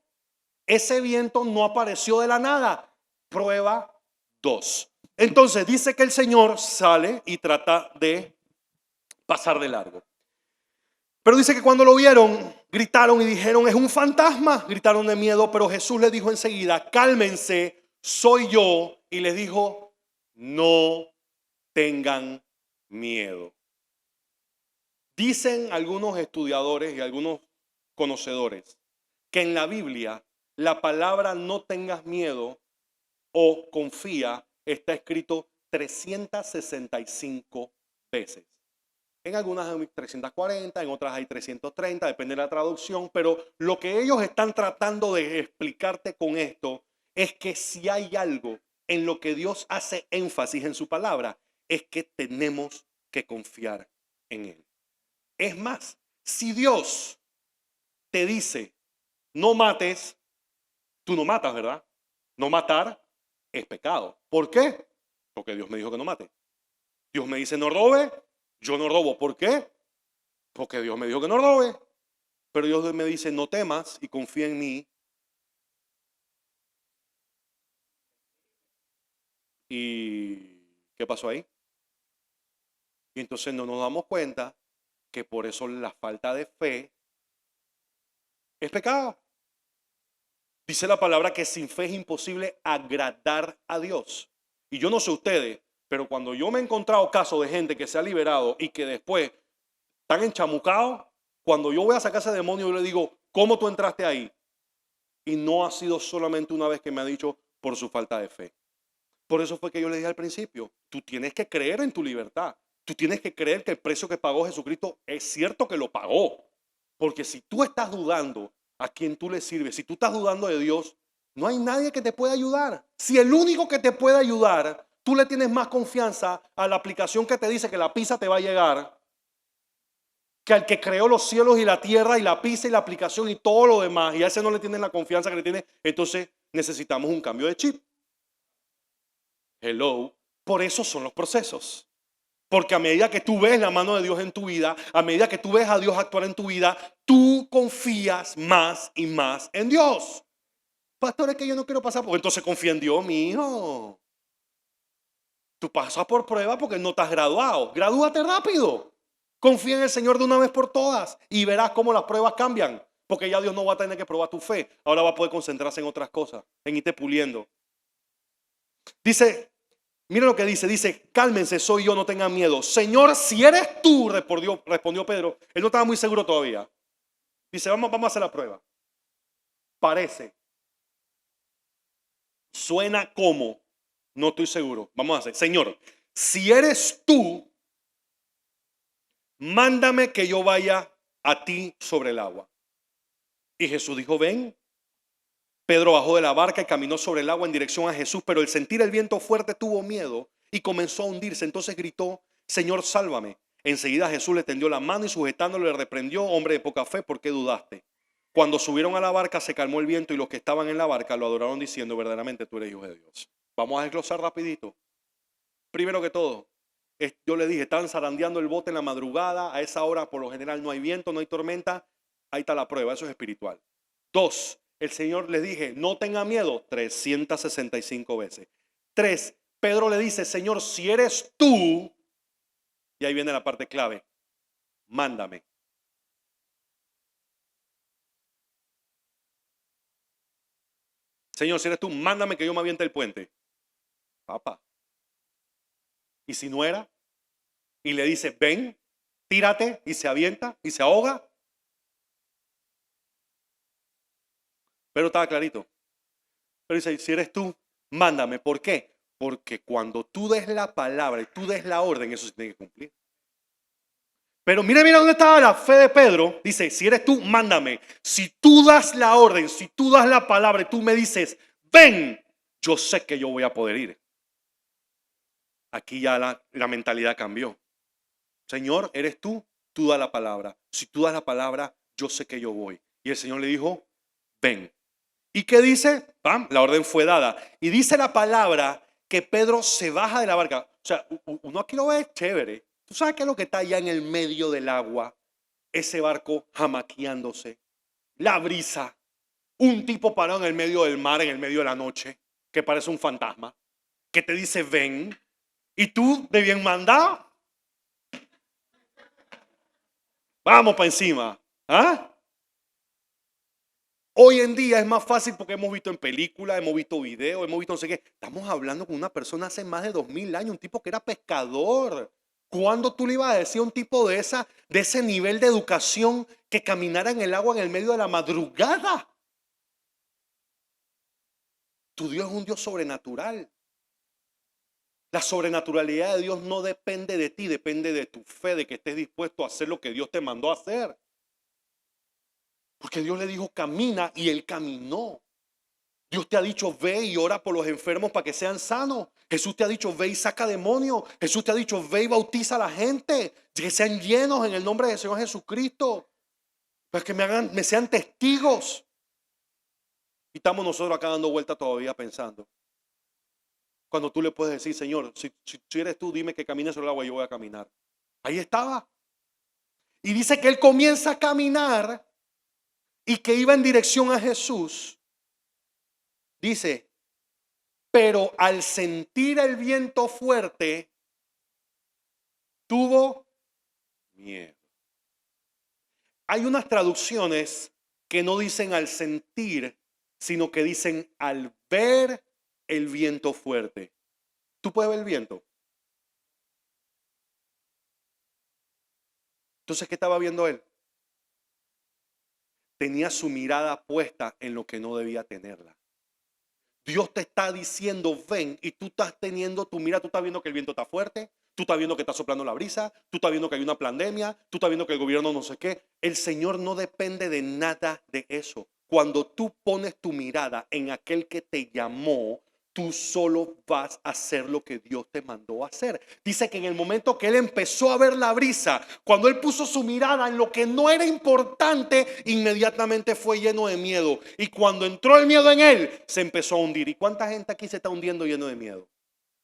Ese viento no apareció de la nada. Prueba 2. Entonces dice que el Señor sale y trata de pasar de largo. Pero dice que cuando lo vieron, gritaron y dijeron, es un fantasma. Gritaron de miedo, pero Jesús les dijo enseguida, cálmense, soy yo. Y les dijo, no tengan miedo. Dicen algunos estudiadores y algunos conocedores que en la Biblia la palabra no tengas miedo o confía está escrito 365 veces. En algunas hay 340, en otras hay 330, depende de la traducción, pero lo que ellos están tratando de explicarte con esto es que si hay algo en lo que Dios hace énfasis en su palabra, es que tenemos que confiar en Él. Es más, si Dios te dice, no mates, tú no matas, ¿verdad? No matar es pecado. ¿Por qué? Porque Dios me dijo que no mate. Dios me dice, no robe, yo no robo. ¿Por qué? Porque Dios me dijo que no robe. Pero Dios me dice, no temas y confía en mí. ¿Y qué pasó ahí? Y entonces no nos damos cuenta que por eso la falta de fe es pecado. Dice la palabra que sin fe es imposible agradar a Dios. Y yo no sé ustedes, pero cuando yo me he encontrado casos de gente que se ha liberado y que después están enchamucados, cuando yo voy a sacar ese demonio, yo le digo, ¿cómo tú entraste ahí? Y no ha sido solamente una vez que me ha dicho por su falta de fe. Por eso fue que yo le dije al principio, tú tienes que creer en tu libertad. Tú tienes que creer que el precio que pagó Jesucristo es cierto que lo pagó. Porque si tú estás dudando a quien tú le sirves, si tú estás dudando de Dios, no hay nadie que te pueda ayudar. Si el único que te puede ayudar, tú le tienes más confianza a la aplicación que te dice que la pizza te va a llegar, que al que creó los cielos y la tierra y la pizza y la aplicación y todo lo demás, y a ese no le tienes la confianza que le tiene, entonces necesitamos un cambio de chip. Hello. Por eso son los procesos. Porque a medida que tú ves la mano de Dios en tu vida, a medida que tú ves a Dios actuar en tu vida, tú confías más y más en Dios. Pastor, es que yo no quiero pasar por... Entonces confía en Dios, mi hijo. Tú pasas por prueba porque no estás graduado. Gradúate rápido. Confía en el Señor de una vez por todas y verás cómo las pruebas cambian. Porque ya Dios no va a tener que probar tu fe. Ahora va a poder concentrarse en otras cosas, en irte puliendo. Dice, mira lo que dice, cálmense, soy yo, no tengan miedo. Señor, si eres tú, respondió Pedro. Él no estaba muy seguro todavía. Dice, vamos a hacer la prueba. Parece, suena como, no estoy seguro. Vamos a hacer, Señor, si eres tú, mándame que yo vaya a ti sobre el agua. Y Jesús dijo, ven. Pedro bajó de la barca y caminó sobre el agua en dirección a Jesús, pero al sentir el viento fuerte tuvo miedo y comenzó a hundirse. Entonces gritó, Señor, sálvame. Enseguida Jesús le tendió la mano y sujetándolo le reprendió, hombre de poca fe, ¿por qué dudaste? Cuando subieron a la barca se calmó el viento y los que estaban en la barca lo adoraron diciendo, verdaderamente tú eres hijo de Dios. Vamos a desglosar rapidito. Primero que todo, yo le dije, están zarandeando el bote en la madrugada, a esa hora por lo general no hay viento, no hay tormenta, ahí está la prueba, eso es espiritual. Dos, el Señor les dije, no tenga miedo, 365 veces. Tres, Pedro le dice, Señor, si eres tú, y ahí viene la parte clave, mándame. Señor, si eres tú, mándame que yo me aviente el puente. Papá. Y si no era, y le dice, ven, tírate, y se avienta, y se ahoga. Pero estaba clarito. Pero dice, si eres tú, mándame. ¿Por qué? Porque cuando tú des la palabra y tú des la orden, eso se tiene que cumplir. Pero mira dónde estaba la fe de Pedro. Dice, si eres tú, mándame. Si tú das la orden, si tú das la palabra y tú me dices, ven, yo sé que yo voy a poder ir. Aquí ya la mentalidad cambió. Señor, eres tú, tú das la palabra. Si tú das la palabra, yo sé que yo voy. Y el Señor le dijo, ven. ¿Y qué dice? ¡Pam! La orden fue dada. Y dice la palabra que Pedro se baja de la barca. O sea, uno aquí lo ve chévere. ¿Tú sabes qué es lo que está allá en el medio del agua? Ese barco jamaqueándose. La brisa. Un tipo parado en el medio del mar, en el medio de la noche, que parece un fantasma, que te dice ven. Y tú, de bien mandado, vamos para encima. ¿Ah? Hoy en día es más fácil porque hemos visto en películas, hemos visto videos, hemos visto no sé qué. Estamos hablando con una persona hace más de 2000 años, un tipo que era pescador. ¿Cuándo tú le ibas a decir a un tipo de ese nivel de educación que caminara en el agua en el medio de la madrugada? Tu Dios es un Dios sobrenatural. La sobrenaturalidad de Dios no depende de ti, depende de tu fe, de que estés dispuesto a hacer lo que Dios te mandó a hacer. Porque Dios le dijo camina y él caminó. Dios te ha dicho ve y ora por los enfermos para que sean sanos. Jesús te ha dicho ve y saca demonios. Jesús te ha dicho ve y bautiza a la gente. Que sean llenos en el nombre del Señor Jesucristo. Pues que me sean testigos. Y estamos nosotros acá dando vuelta todavía pensando. Cuando tú le puedes decir, Señor, si eres tú, dime que camines sobre el agua y yo voy a caminar. Ahí estaba. Y dice que él comienza a caminar y que iba en dirección a Jesús. Dice, pero al sentir el viento fuerte, tuvo miedo. Hay unas traducciones que no dicen al sentir, sino que dicen al ver el viento fuerte. ¿Tú puedes ver el viento? Entonces, ¿qué estaba viendo él? Tenía su mirada puesta en lo que no debía tenerla. Dios te está diciendo, ven, y tú estás teniendo tu mira, tú estás viendo que el viento está fuerte, tú estás viendo que está soplando la brisa, tú estás viendo que hay una pandemia, tú estás viendo que el gobierno no sé qué. El Señor no depende de nada de eso. Cuando tú pones tu mirada en aquel que te llamó, tú solo vas a hacer lo que Dios te mandó a hacer. Dice que en el momento que él empezó a ver la brisa, cuando él puso su mirada en lo que no era importante, inmediatamente fue lleno de miedo. Y cuando entró el miedo en él, se empezó a hundir. ¿Y cuánta gente aquí se está hundiendo lleno de miedo?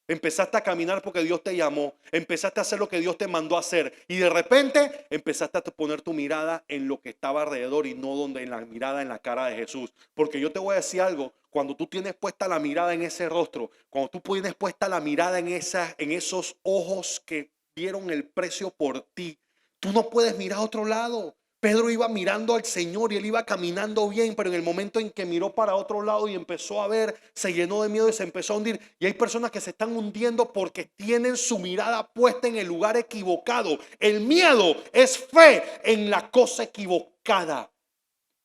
Empezaste a caminar porque Dios te llamó, empezaste a hacer lo que Dios te mandó a hacer y de repente empezaste a poner tu mirada en lo que estaba alrededor y no donde en la mirada en la cara de Jesús. Porque yo te voy a decir algo, cuando tú tienes puesta la mirada en ese rostro, cuando tú tienes puesta la mirada en esos ojos que dieron el precio por ti, tú no puedes mirar a otro lado. Pedro iba mirando al Señor y él iba caminando bien, pero en el momento en que miró para otro lado y empezó a ver, se llenó de miedo y se empezó a hundir. Y hay personas que se están hundiendo porque tienen su mirada puesta en el lugar equivocado. El miedo es fe en la cosa equivocada.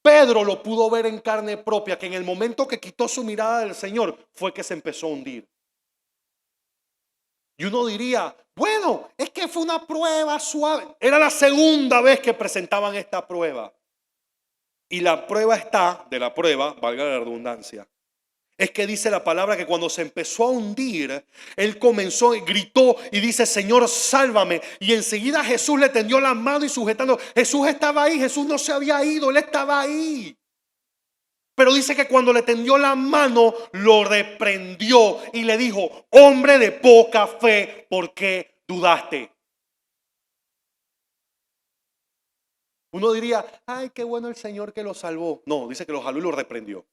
Pedro lo pudo ver en carne propia, que en el momento que quitó su mirada del Señor fue que se empezó a hundir. Y uno diría, bueno, es que fue una prueba suave. Era la segunda vez que presentaban esta prueba. Y la prueba está, de la prueba, valga la redundancia, es que dice la palabra que cuando se empezó a hundir, él comenzó y gritó y dice, Señor, sálvame. Y enseguida Jesús le tendió la mano y sujetando. Jesús estaba ahí, Jesús no se había ido, él estaba ahí. Pero dice que cuando le tendió la mano, lo reprendió y le dijo, hombre de poca fe, ¿por qué dudaste? Uno diría, ay, qué bueno el Señor que lo salvó. No, dice que lo jaló y lo reprendió.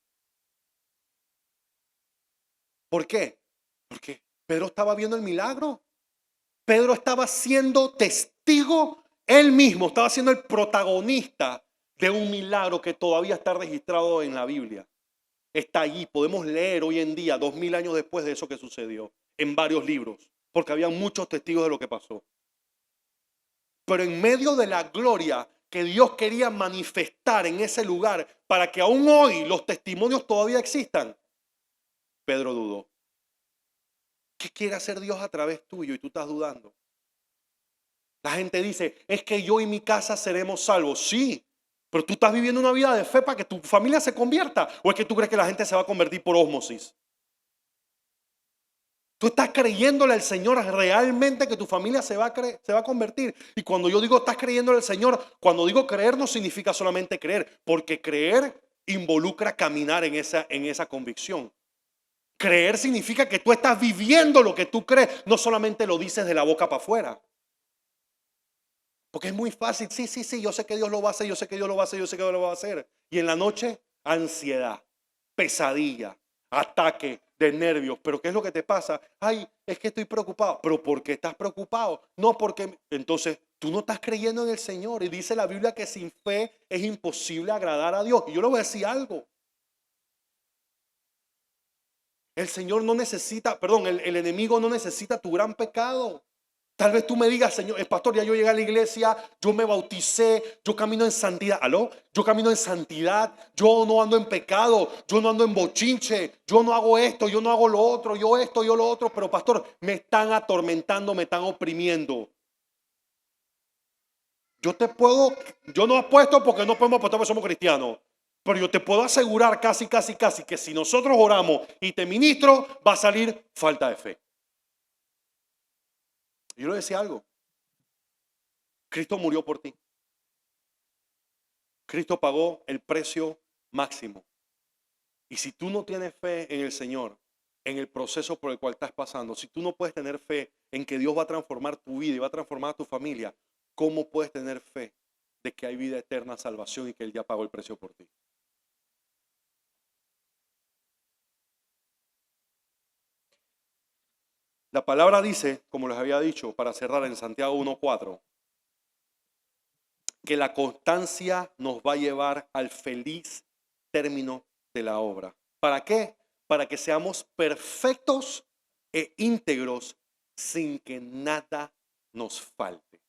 ¿Por qué? Porque Pedro estaba viendo el milagro. Pedro estaba siendo testigo, él mismo estaba siendo el protagonista de un milagro que todavía está registrado en la Biblia. Está allí, podemos leer hoy en día, 2000 años después de eso que sucedió, en varios libros, porque había muchos testigos de lo que pasó. Pero en medio de la gloria que Dios quería manifestar en ese lugar, para que aún hoy los testimonios todavía existan, Pedro dudó. ¿Qué quiere hacer Dios a través tuyo y tú estás dudando? La gente dice, es que yo y mi casa seremos salvos. Sí, pero tú estás viviendo una vida de fe para que tu familia se convierta. ¿O es que tú crees que la gente se va a convertir por ósmosis? Tú estás creyéndole al Señor realmente que tu familia se va a convertir. Y cuando yo digo estás creyéndole al Señor, cuando digo creer no significa solamente creer, porque creer involucra caminar en esa convicción. Creer significa que tú estás viviendo lo que tú crees, no solamente lo dices de la boca para afuera. Porque es muy fácil, sí, sí, sí, yo sé que Dios lo va a hacer, yo sé que Dios lo va a hacer, yo sé que Dios lo va a hacer. Y en la noche, ansiedad, pesadilla, ataque de nervios. ¿Pero qué es lo que te pasa? Ay, es que estoy preocupado. ¿Pero por qué estás preocupado? No, porque entonces tú no estás creyendo en el Señor. Y dice la Biblia que sin fe es imposible agradar a Dios. Y yo le voy a decir algo. El Señor no necesita, perdón, el enemigo no necesita tu gran pecado. Tal vez tú me digas, Señor, el pastor, ya yo llegué a la iglesia, yo me bauticé, yo camino en santidad. ¿Aló? Yo camino en santidad, yo no ando en pecado, yo no ando en bochinche, yo no hago esto, yo no hago lo otro, yo esto, yo lo otro. Pero pastor, me están atormentando, me están oprimiendo. Yo no apuesto porque no podemos apostar porque somos cristianos. Pero yo te puedo asegurar casi, casi, casi que si nosotros oramos y te ministro, va a salir falta de fe. Yo le decía algo. Cristo murió por ti. Cristo pagó el precio máximo. Y si tú no tienes fe en el Señor, en el proceso por el cual estás pasando, si tú no puedes tener fe en que Dios va a transformar tu vida y va a transformar a tu familia, ¿cómo puedes tener fe de que hay vida eterna, salvación y que Él ya pagó el precio por ti? La palabra dice, como les había dicho, para cerrar en Santiago 1:4, que la constancia nos va a llevar al feliz término de la obra. ¿Para qué? Para que seamos perfectos e íntegros sin que nada nos falte.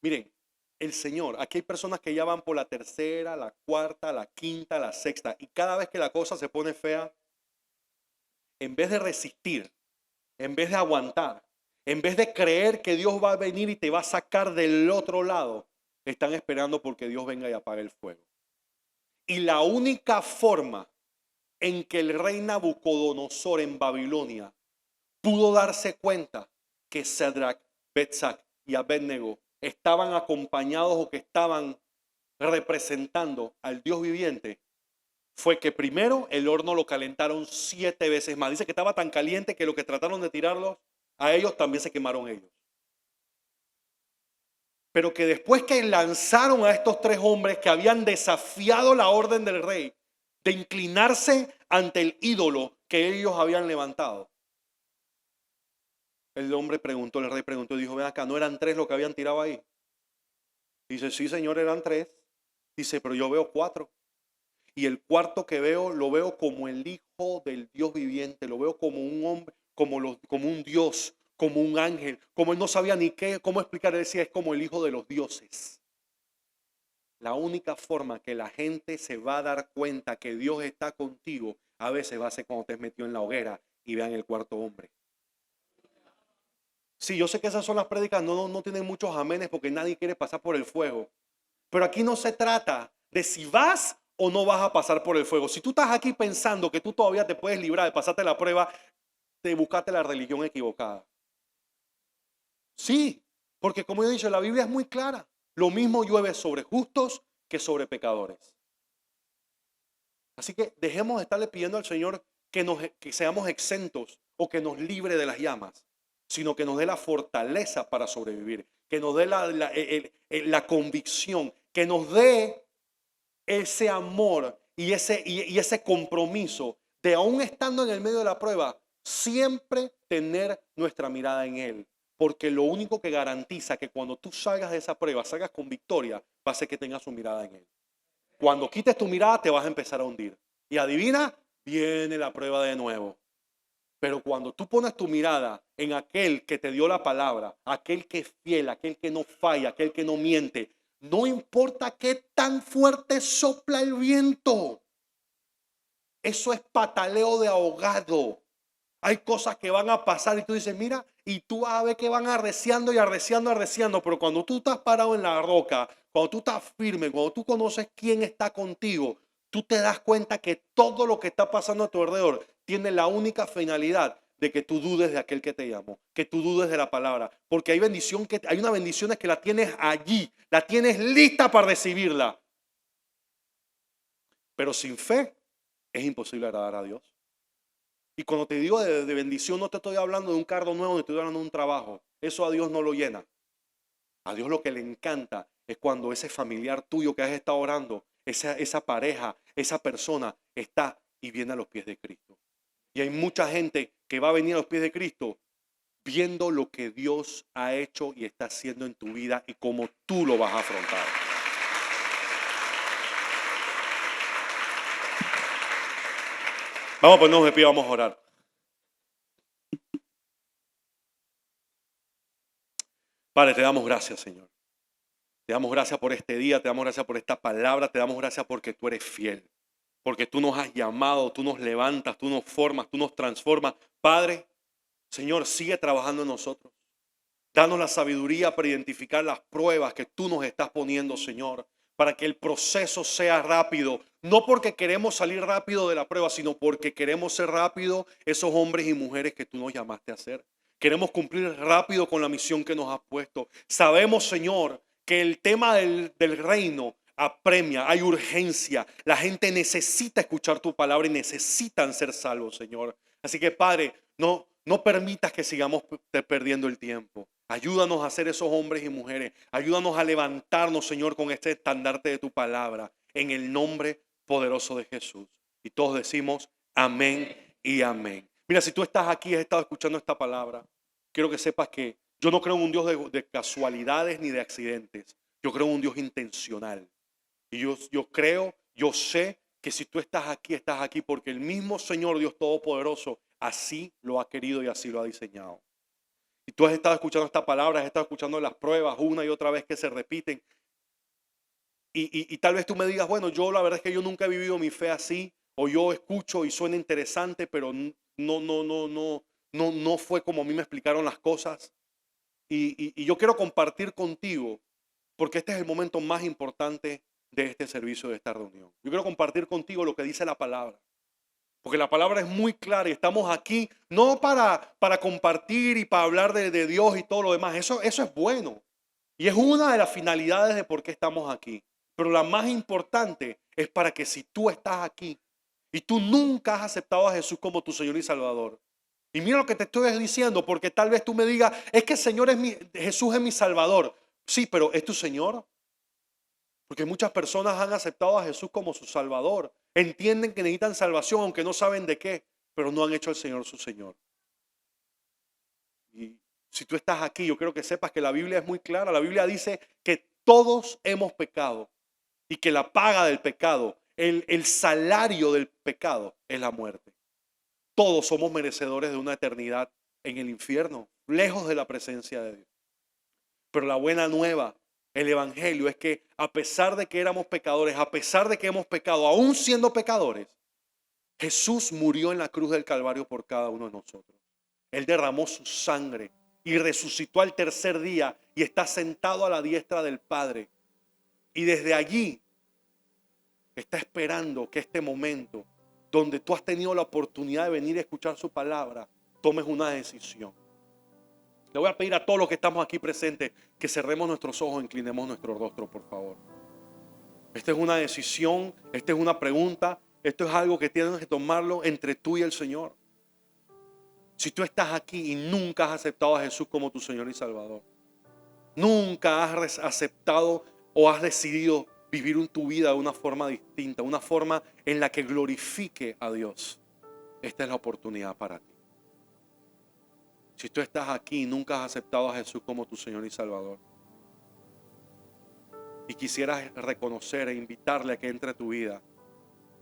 Miren, el Señor, aquí hay personas que ya van por la tercera, la cuarta, la quinta, la sexta, y cada vez que la cosa se pone fea, en vez de resistir, en vez de aguantar, en vez de creer que Dios va a venir y te va a sacar del otro lado, están esperando porque Dios venga y apague el fuego. Y la única forma en que el rey Nabucodonosor en Babilonia pudo darse cuenta que Sadrach, Meshach y Abednego estaban acompañados o que estaban representando al Dios viviente, fue que primero el horno lo calentaron 7 veces más. Dice que estaba tan caliente que lo que trataron de tirarlos a ellos también se quemaron ellos. Pero que después que lanzaron a estos 3 hombres que habían desafiado la orden del rey de inclinarse ante el ídolo que ellos habían levantado, el rey preguntó y dijo: ven acá, ¿no eran 3 los que habían tirado ahí? Dice: sí, señor, eran 3. Dice: pero yo veo 4. Y el cuarto que veo, lo veo como el hijo del Dios viviente, lo veo como un hombre, como un Dios, como un ángel, como él no sabía ni cómo explicar, él decía: es como el hijo de los dioses. La única forma que la gente se va a dar cuenta que Dios está contigo, a veces va a ser cuando te has metido en la hoguera y vean el cuarto hombre. Sí, yo sé que esas son las prédicas, no tienen muchos amenes porque nadie quiere pasar por el fuego. Pero aquí no se trata de si vas o no vas a pasar por el fuego. Si tú estás aquí pensando que tú todavía te puedes librar de pasarte la prueba, te buscaste la religión equivocada. Sí, porque como yo he dicho, la Biblia es muy clara. Lo mismo llueve sobre justos que sobre pecadores. Así que dejemos de estarle pidiendo al Señor que seamos exentos o que nos libre de las llamas, sino que nos dé la fortaleza para sobrevivir, que nos dé la convicción, que nos dé ese amor y ese compromiso de, aún estando en el medio de la prueba, siempre tener nuestra mirada en Él. Porque lo único que garantiza que cuando tú salgas de esa prueba, salgas con victoria, va a ser que tengas su mirada en Él. Cuando quites tu mirada, te vas a empezar a hundir. Y adivina, viene la prueba de nuevo. Pero cuando tú pones tu mirada en aquel que te dio la palabra, aquel que es fiel, aquel que no falla, aquel que no miente, no importa qué tan fuerte sopla el viento, eso es pataleo de ahogado. Hay cosas que van a pasar y tú dices: mira, y tú vas a ver que van arreciando y arreciando, arreciando, pero cuando tú estás parado en la roca, cuando tú estás firme, cuando tú conoces quién está contigo, tú te das cuenta que todo lo que está pasando a tu alrededor tiene la única finalidad de que tú dudes de aquel que te llamó, que tú dudes de la palabra, porque hay una bendición que la tienes allí, la tienes lista para recibirla, pero sin fe es imposible agradar a Dios. Y cuando te digo de bendición, no te estoy hablando de un carro nuevo, ni te estoy hablando de un trabajo. Eso a Dios no lo llena. A Dios lo que le encanta es cuando ese familiar tuyo que has estado orando, esa pareja, esa persona está y viene a los pies de Cristo. Y hay mucha gente que va a venir a los pies de Cristo viendo lo que Dios ha hecho y está haciendo en tu vida y cómo tú lo vas a afrontar. Vamos a ponernos de pie, vamos a orar. Padre, te damos gracias, Señor. Te damos gracias por este día, te damos gracias por esta palabra, te damos gracias porque tú eres fiel, porque tú nos has llamado, tú nos levantas, tú nos formas, tú nos transformas. Padre, Señor, sigue trabajando en nosotros. Danos la sabiduría para identificar las pruebas que tú nos estás poniendo, Señor, para que el proceso sea rápido. No porque queremos salir rápido de la prueba, sino porque queremos ser rápido esos hombres y mujeres que tú nos llamaste a ser. Queremos cumplir rápido con la misión que nos has puesto. Sabemos, Señor, que el tema del reino apremia, hay urgencia. La gente necesita escuchar tu palabra y necesitan ser salvos, Señor. Así que, Padre, no permitas que sigamos perdiendo el tiempo. Ayúdanos a ser esos hombres y mujeres. Ayúdanos a levantarnos, Señor, con este estandarte de tu palabra. En el nombre poderoso de Jesús. Y todos decimos amén y amén. Mira, si tú estás aquí y has estado escuchando esta palabra, quiero que sepas que yo no creo en un Dios de casualidades ni de accidentes. Yo creo en un Dios intencional. Y yo sé que si tú estás aquí porque el mismo Señor Dios Todopoderoso así lo ha querido y así lo ha diseñado. Y tú has estado escuchando esta palabra, has estado escuchando las pruebas una y otra vez que se repiten. Y tal vez tú me digas, bueno, yo la verdad es que yo nunca he vivido mi fe así, o yo escucho y suena interesante, pero no fue como a mí me explicaron las cosas. Y yo quiero compartir contigo, porque este es el momento más importante de este servicio, de esta reunión. Yo quiero compartir contigo lo que dice la palabra, porque la palabra es muy clara y estamos aquí no para compartir y para hablar de Dios y todo lo demás. Eso es bueno y es una de las finalidades de por qué estamos aquí. Pero la más importante es para que si tú estás aquí y tú nunca has aceptado a Jesús como tu Señor y Salvador, y mira lo que te estoy diciendo, porque tal vez tú me digas, es que el Señor Jesús es mi Salvador. Sí, pero ¿es tu Señor? Porque muchas personas han aceptado a Jesús como su Salvador. Entienden que necesitan salvación, aunque no saben de qué, pero no han hecho al Señor su Señor. Y si tú estás aquí, yo quiero que sepas que la Biblia es muy clara. La Biblia dice que todos hemos pecado y que la paga del pecado, el salario del pecado es la muerte. Todos somos merecedores de una eternidad en el infierno, lejos de la presencia de Dios. Pero la buena nueva, el evangelio, es que a pesar de que éramos pecadores, a pesar de que hemos pecado, aún siendo pecadores, Jesús murió en la cruz del Calvario por cada uno de nosotros. Él derramó su sangre y resucitó al tercer día y está sentado a la diestra del Padre. Y desde allí está esperando que este momento, donde tú has tenido la oportunidad de venir a escuchar su palabra, tomes una decisión. Le voy a pedir a todos los que estamos aquí presentes que cerremos nuestros ojos, inclinemos nuestro rostro, por favor. Esta es una decisión, esta es una pregunta, esto es algo que tienes que tomarlo entre tú y el Señor. Si tú estás aquí y nunca has aceptado a Jesús como tu Señor y Salvador, nunca has aceptado o has decidido vivir tu vida de una forma distinta, una forma en la que glorifique a Dios, esta es la oportunidad para ti. Si tú estás aquí y nunca has aceptado a Jesús como tu Señor y Salvador y quisieras reconocer e invitarle a que entre a tu vida,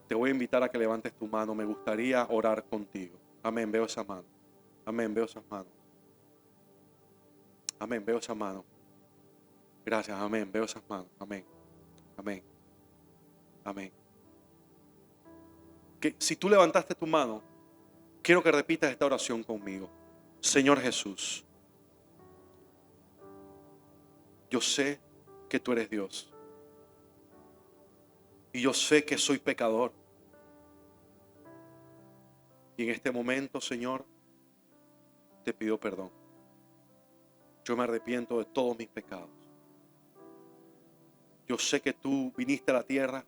te voy a invitar a que levantes tu mano. Me gustaría orar contigo. Amén, veo esa mano. Amén, veo esas manos. Amén, veo esa mano. Gracias, amén, veo esas manos. Amén, amén, amén. Que si tú levantaste tu mano, quiero que repitas esta oración conmigo. Señor Jesús, yo sé que tú eres Dios y yo sé que soy pecador. Y en este momento, Señor, te pido perdón. Yo me arrepiento de todos mis pecados. Yo sé que tú viniste a la tierra,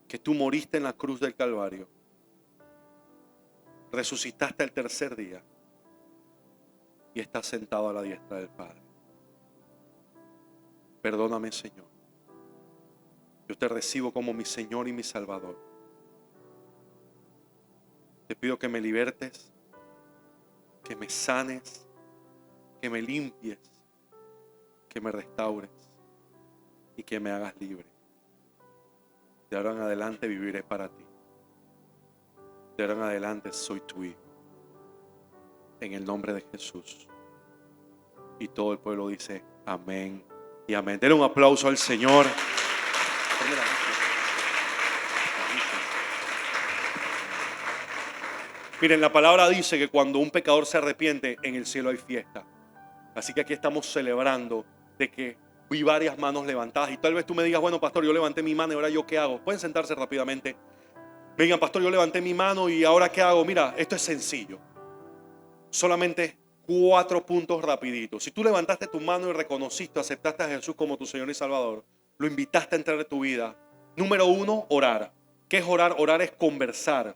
que tú moriste en la cruz del Calvario, resucitaste al tercer día y estás sentado a la diestra del Padre. Perdóname, Señor. Yo te recibo como mi Señor y mi Salvador. Te pido que me libertes, que me sanes, que me limpies, que me restaures y que me hagas libre. De ahora en adelante viviré para ti. De ahora en adelante soy tu hijo. En el nombre de Jesús. Y todo el pueblo dice amén y amén. Denle un aplauso al Señor. Miren, la palabra dice que cuando un pecador se arrepiente, en el cielo hay fiesta. Así que aquí estamos celebrando de que vi varias manos levantadas. Y tal vez tú me digas, bueno, pastor, yo levanté mi mano y ahora yo qué hago. Pueden sentarse rápidamente. Me digan, pastor, yo levanté mi mano y ahora qué hago. Mira, esto es sencillo. Solamente 4 puntos rapiditos. Si tú levantaste tu mano y reconociste, aceptaste a Jesús como tu Señor y Salvador, lo invitaste a entrar en tu vida. Número 1, orar. ¿Qué es orar? Orar es conversar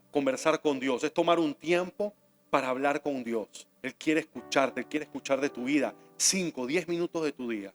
con Dios. Es tomar un tiempo para hablar con Dios. Él quiere escucharte, Él quiere escuchar de tu vida. 5, 10 minutos de tu día.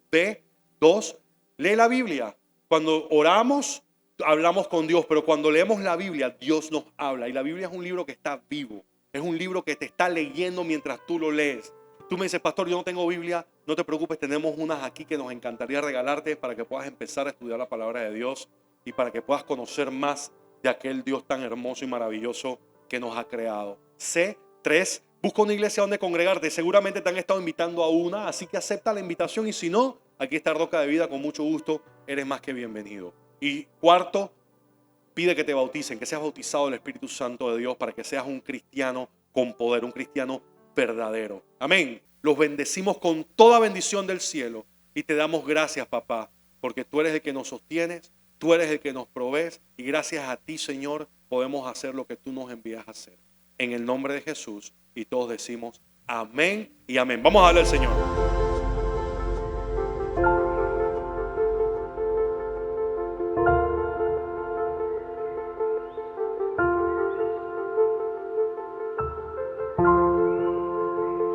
B, 2, lee la Biblia. Cuando oramos, hablamos con Dios, pero cuando leemos la Biblia, Dios nos habla. Y la Biblia es un libro que está vivo. Es un libro que te está leyendo mientras tú lo lees. Tú me dices, pastor, yo no tengo Biblia. No te preocupes, tenemos unas aquí que nos encantaría regalarte para que puedas empezar a estudiar la palabra de Dios y para que puedas conocer más de aquel Dios tan hermoso y maravilloso que nos ha creado. C3, busca una iglesia donde congregarte. Seguramente te han estado invitando a una, así que acepta la invitación y si no, aquí está Roca de Vida, con mucho gusto, eres más que bienvenido. Y cuarto, pide que te bauticen, que seas bautizado del Espíritu Santo de Dios para que seas un cristiano con poder, un cristiano verdadero. Amén. Los bendecimos con toda bendición del cielo y te damos gracias, papá, porque tú eres el que nos sostienes, tú eres el que nos provees y gracias a ti, Señor, podemos hacer lo que tú nos envías a hacer. En el nombre de Jesús y todos decimos amén y amén. Vamos a darle al Señor.